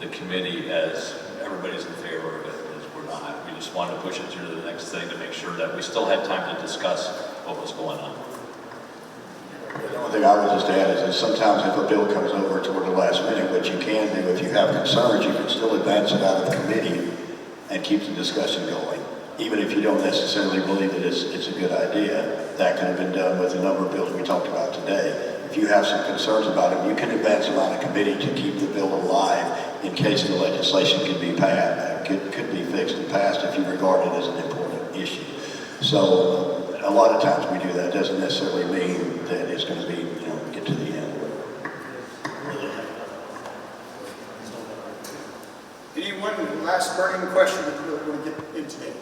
the committee as everybody's in favor of it, as we're not. We just wanted to push it through to the next thing to make sure that we still had time to discuss what was going on. The only thing I would just add is that sometimes if a bill comes over toward the last minute, what you can do if you have concerns, you can still advance it out of the committee and keep the discussion going. Even if you don't necessarily believe that it's a good idea, that could have been done with a number of bills we talked about today. If you have some concerns about it, you can advance them out of committee to keep the bill alive in case the legislation could be passed, could be fixed and passed if you regard it as an important issue. So a lot of times we do that. It doesn't necessarily mean that it's going to be, get to the end. Anyone last burning question that you want to get in today?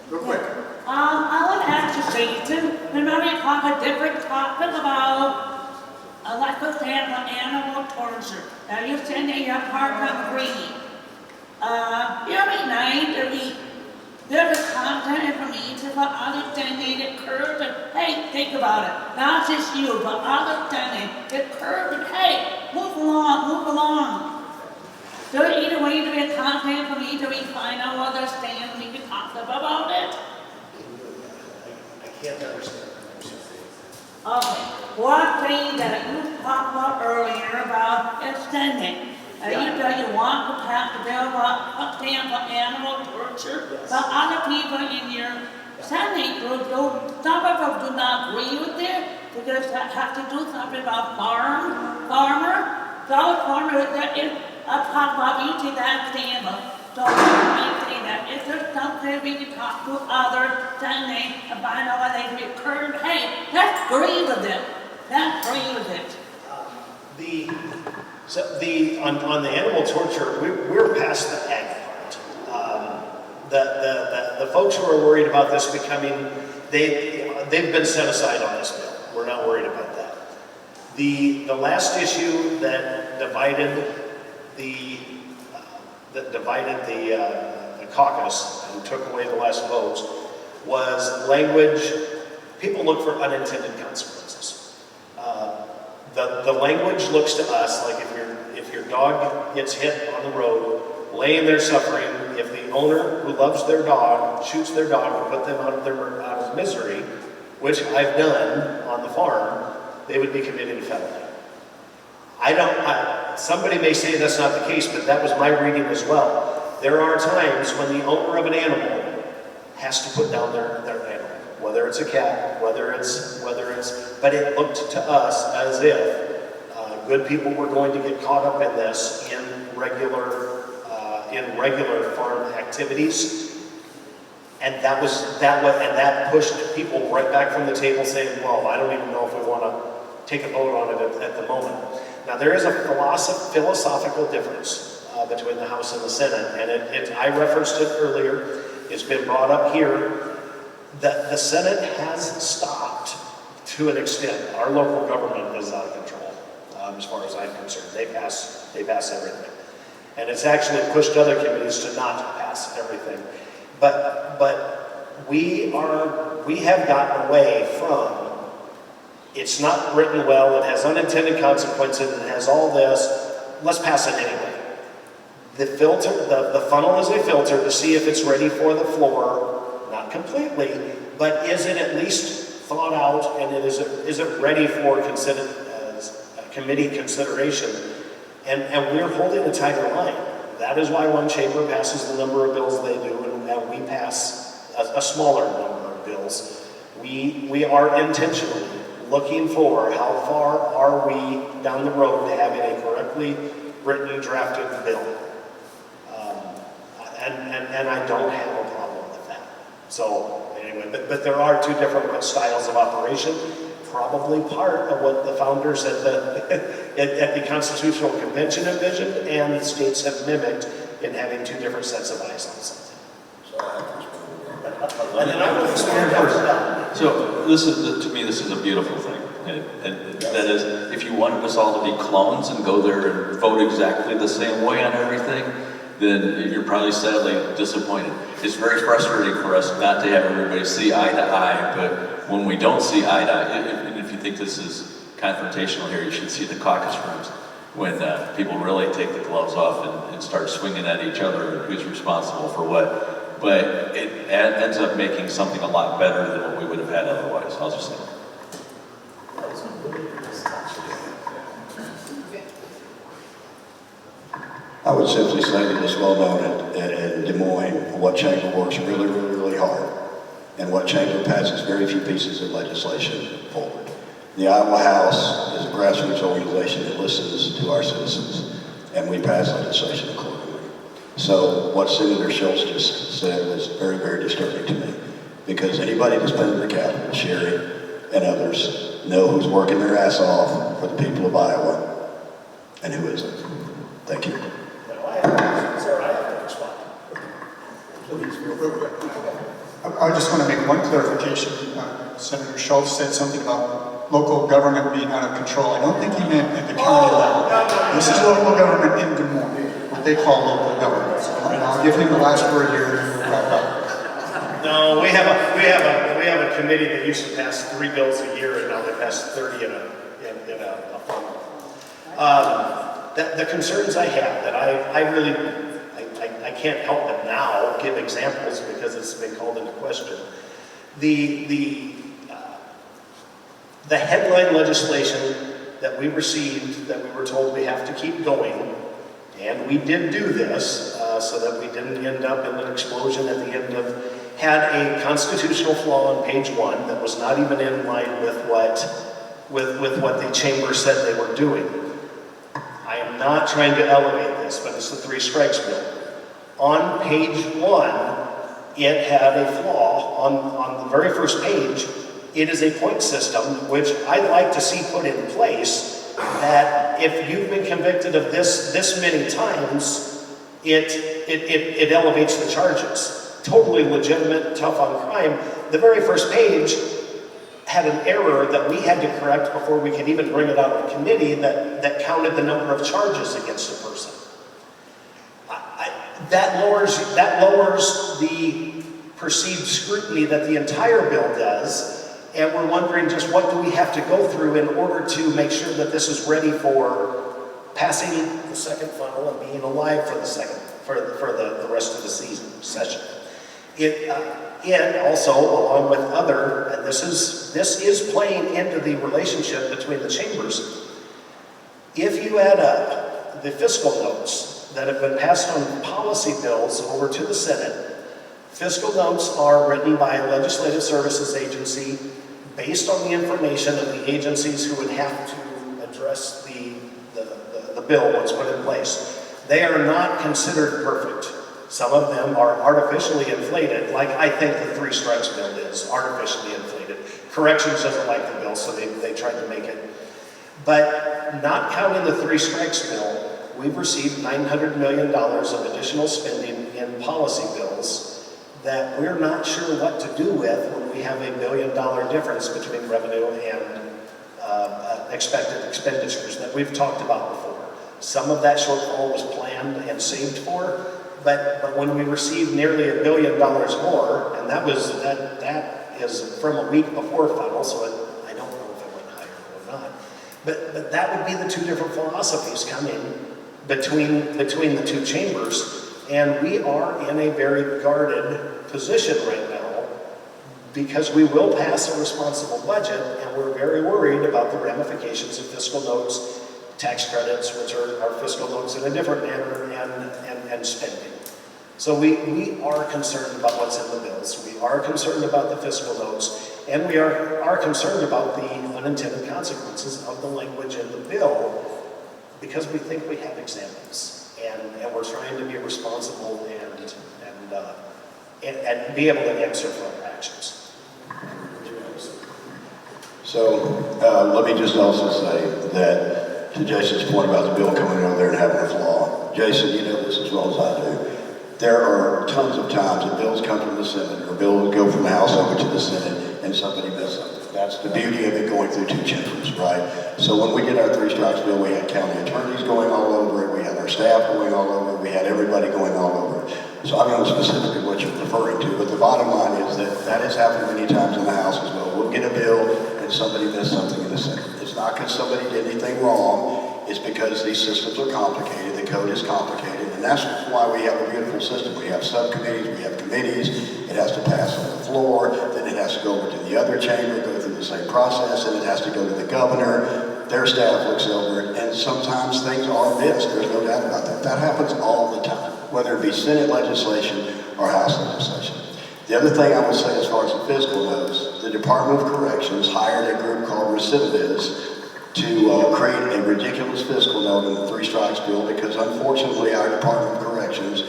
Real quick. I would ask you, Steve, to maybe talk a different topic about, like for example, animal torture. Now you said that you're part-time breeding. Every night there's a content information for other designated curves and hey, think about it. Not just you, but other designated curves and hey, move along, move along. There either way to be a content for me to find out what they're saying, we can talk about it. I can't understand. Okay, one thing that you talked about earlier about extending. You want to pass the bill about animal torture, but other people in your Senate group, some of them do not agree with it because they have to do something about farmer. So farmer that is talk about eating that animal. So I say that if there's something we can talk to other Senate and find out what they do, hey, let's agree with it. Let's agree with it. On the animal torture, we're past the ag part. The folks who are worried about this becoming, they've been set aside on this bill. We're not worried about that. The last issue that divided the caucus and took away the last votes was language. People look for unintended consequences. The language looks to us like if your dog gets hit on the road, laying there suffering, if the owner who loves their dog shoots their dog to put them out of misery, which I've done on the farm, they would be committing a felony. Somebody may say that's not the case, but that was my reading as well. There are times when the owner of an animal has to put down their animal, whether it's a cat, whether it's, but it looked to us as if good people were going to get caught up in this in regular farm activities, and that pushed people right back from the table saying, well, I don't even know if we want to take a vote on it at the moment. Now there is a philosophical difference between the House and the Senate, and I referenced it earlier. It's been brought up here that the Senate has stopped to an extent. Our local government is out of control, as far as I'm concerned. They pass everything, and it's actually pushed other committees to not pass everything. But we have gotten away from. It's not written well, it has unintended consequences, it has all this, let's pass it anyway. The funnel is a filter to see if it's ready for the floor, not completely, but is it at least thought out and is it ready for committee consideration? And we're holding a tighter line. That is why one chamber passes the number of bills they do and we pass a smaller number of bills. We are intentionally looking for how far are we down the road to having a correctly written, drafted bill. And I don't have a problem with that. So anyway, but there are two different styles of operation. Probably part of what the founders at the Constitutional Convention envisioned and the states have mimicked in having two different sets of eyes on something. And then I would expand first. So to me, this is a beautiful thing. And that is, if you wanted us all to be clones and go there and vote exactly the same way on everything, then you're probably sadly disappointed. It's very frustrating for us not to have everybody see eye to eye, but when we don't see eye to eye, and if you think this is confrontational here, you should see the caucus rooms when people really take the gloves off and start swinging at each other and who's responsible for what. But it ends up making something a lot better than what we would have had otherwise. I'll just say. I would simply say that it's well known in Des Moines, what chamber works really, really, really hard, and what chamber passes very few pieces of legislation forward. The Iowa House is a grassroots organization that listens to our citizens, and we pass legislation accordingly. So what Senator Schultz just said was very, very disturbing to me, because anybody that's been to the Capitol, Sherry and others, know who's working their ass off for the people of Iowa and who isn't. Thank you. I just want to make one clarification. Senator Schultz said something about local government being out of control. I don't think he meant at the county level. This is local government in Des Moines, what they call local government. And I'll give him the last word here and we'll wrap up. No, we have a committee that used to pass 3 bills a year, and now they pass 30 in a funnel. The concerns I have, that I really can't help but now give examples because it's been called into question. The headline legislation that we received, that we were told we have to keep going, and we did do this so that we didn't end up in an explosion at the end of, had a constitutional flaw on page 1 that was not even in line with what the chamber said they were doing. I am not trying to elevate this, but it's the 3 strikes bill. On page 1, it had a flaw on the very first page. It is a point system, which I'd like to see put in place, that if you've been convicted of this many times, it elevates the charges. Totally legitimate, tough on crime. The very first page had an error that we had to correct before we could even bring it out of the committee that counted the number of charges against a person. That lowers the perceived scrutiny that the entire bill does, and we're wondering just what do we have to go through in order to make sure that this is ready for passing the second funnel and being alive for the rest of the session. It also, along with other, and this is playing into the relationship between the chambers. If you add up the fiscal notes that have been passed on policy bills over to the Senate, fiscal notes are written by a legislative services agency based on the information of the agencies who would have to address the bill once put in place. They are not considered perfect. Some of them are artificially inflated, like I think the 3 strikes bill is artificially inflated. Corrections doesn't like the bill, so they tried to make it. But not counting the 3 strikes bill, we've received $900 million of additional spending in policy bills that we're not sure what to do with when we have $1 billion difference between revenue and expected expenditures that we've talked about before. Some of that shortfall was planned and saved for, but when we received nearly $1 billion more, and that is from a week before funnel, so I don't know if it went higher or not, but that would be the 2 different philosophies coming between the 2 chambers, and we are in a very guarded position right now because we will pass a responsible budget, and we're very worried about the ramifications of fiscal notes, tax credits, which are fiscal notes in a different manner, and spending. So we are concerned about what's in the bills. We are concerned about the fiscal notes, and we are concerned about the unintended consequences of the language in the bill, because we think we have examples, and we're trying to be responsible and be able to answer for our actions. So let me just also say that to Jason's point about the bill coming over there and having a flaw, Jason, you know this as well as I do. There are tons of times that bills come from the Senate or bills go from the House over to the Senate and somebody does something. That's the beauty of it going through two chambers, right? So when we did our three strikes bill, we had county attorneys going all over it, we had our staff going all over it, we had everybody going all over it. So I don't know specifically what you're referring to, but the bottom line is that has happened many times in the House as well. We'll get a bill and somebody missed something in the Senate. It's not because somebody did anything wrong, it's because these systems are complicated, the code is complicated, and that's why we have a beautiful system. We have subcommittees, we have committees, it has to pass on the floor, then it has to go over to the other chamber, go through the same process, and it has to go to the governor, their staff looks over it, and sometimes things are missed, there's no doubt about that. That happens all the time, whether it be Senate legislation or House legislation. The other thing I would say as far as the fiscal goes, the Department of Corrections hired a group called Recidivists to create a ridiculous fiscal note in the three strikes bill because unfortunately our Department of Corrections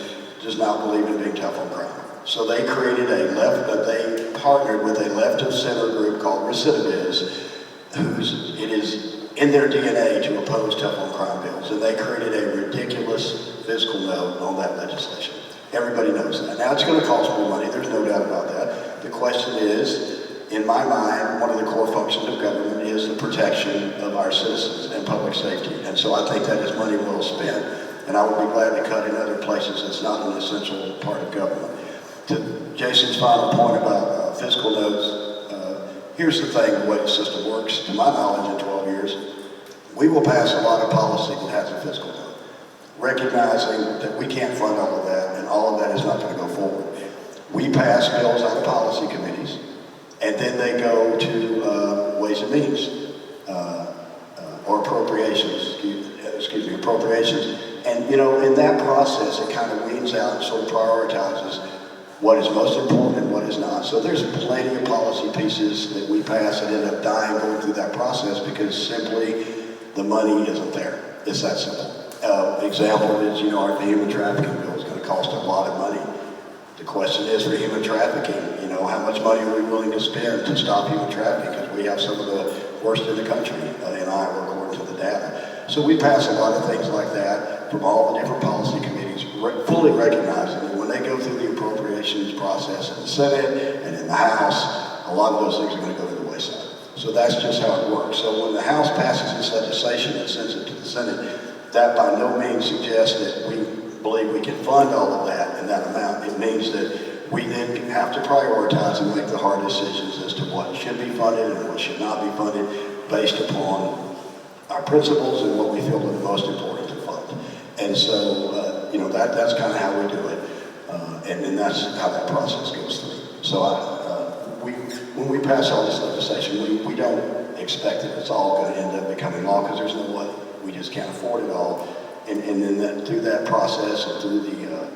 does not believe in being tough on crime. So they created they partnered with a left of center group called Recidivists, it is in their DNA to oppose tough on crime bills. And they created a ridiculous fiscal note on that legislation. Everybody knows that. Now it's going to cost more money, there's no doubt about that. The question is, in my mind, one of the core functions of government is the protection of our citizens and public safety. And so I think that is money well spent. And I would be glad to cut in other places that's not an essential part of government. To Jason's final point about fiscal notes, here's the thing, the way the system works. To my knowledge, in 12 years, we will pass a lot of policy that has a fiscal note, recognizing that we can't fund all of that, and all of that is not going to go forward. We pass bills out of policy committees, and then they go to Ways and Means, or appropriations, appropriations. And you know, in that process, it kind of weeds out and sort of prioritizes what is most important and what is not. So there's plenty of policy pieces that we pass that end up dying going through that process because simply the money isn't there. It's that simple. Example is, you know, our human trafficking bill is going to cost a lot of money. The question is for human trafficking, you know, how much money are we willing to spend to stop human trafficking? Because we have some of the worst in the country in Iowa, according to the data. So we pass a lot of things like that from all the different policy committees, fully recognizing that when they go through the appropriations process in the Senate and in the House, a lot of those things are going to go to the wayside. So that's just how it works. So when the House passes this legislation and sends it to the Senate, that by no means suggests that we believe we can fund all of that in that amount. It means that we then have to prioritize and make the hard decisions as to what should be funded and what should not be funded based upon our principles and what we feel are the most important to fund. And so, you know, that's kind of how we do it. And then that's how that process goes through. So when we pass all this legislation, we don't expect that it's all going to end up becoming law because there's no way. We just can't afford it all. And then through that process and through the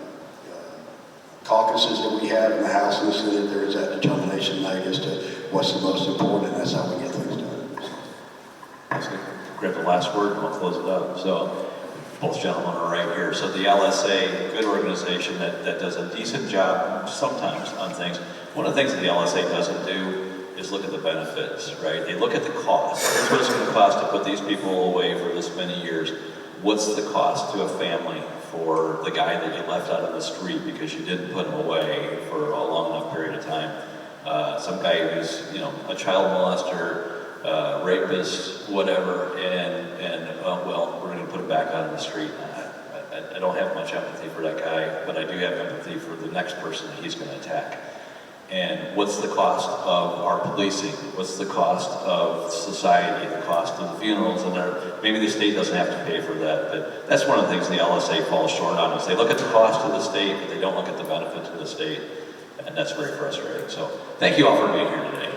caucuses that we have in the House and the Senate, there is that determination made as to what's the most important, and that's how we get things done. So. Grab the last word and we'll close it up. So both gentlemen are right here. So the LSA, good organization that does a decent job sometimes on things. One of the things that the LSA doesn't do is look at the benefits, right? They look at the cost. Here's what it's going to cost to put these people away for this many years. What's the cost to a family for the guy that you left out on the street because you didn't put him away for a long enough period of time? Some guy who's, you know, a child molester, rapist, whatever, and well, we're going to put him back out on the street. I don't have much empathy for that guy, but I do have empathy for the next person that he's going to attack. And what's the cost of our policing? What's the cost of society? The cost of the funerals? And maybe the state doesn't have to pay for that, but that's one of the things the LSA falls short on, is they look at the cost to the state, but they don't look at the benefit to the state. And that's very frustrating. So thank you all for being here today.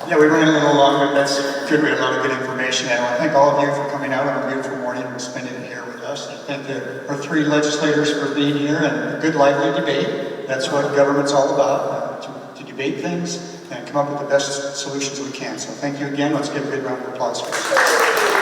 Yeah, we ran a little long, but that's good. We had a lot of good information. And I want to thank all of you for coming out on a beautiful morning and spending it here with us. And I thank our three legislators for being here and a good, lively debate. That's what government's all about, to debate things and come up with the best solutions we can. So thank you again. Let's give a good round of applause for this.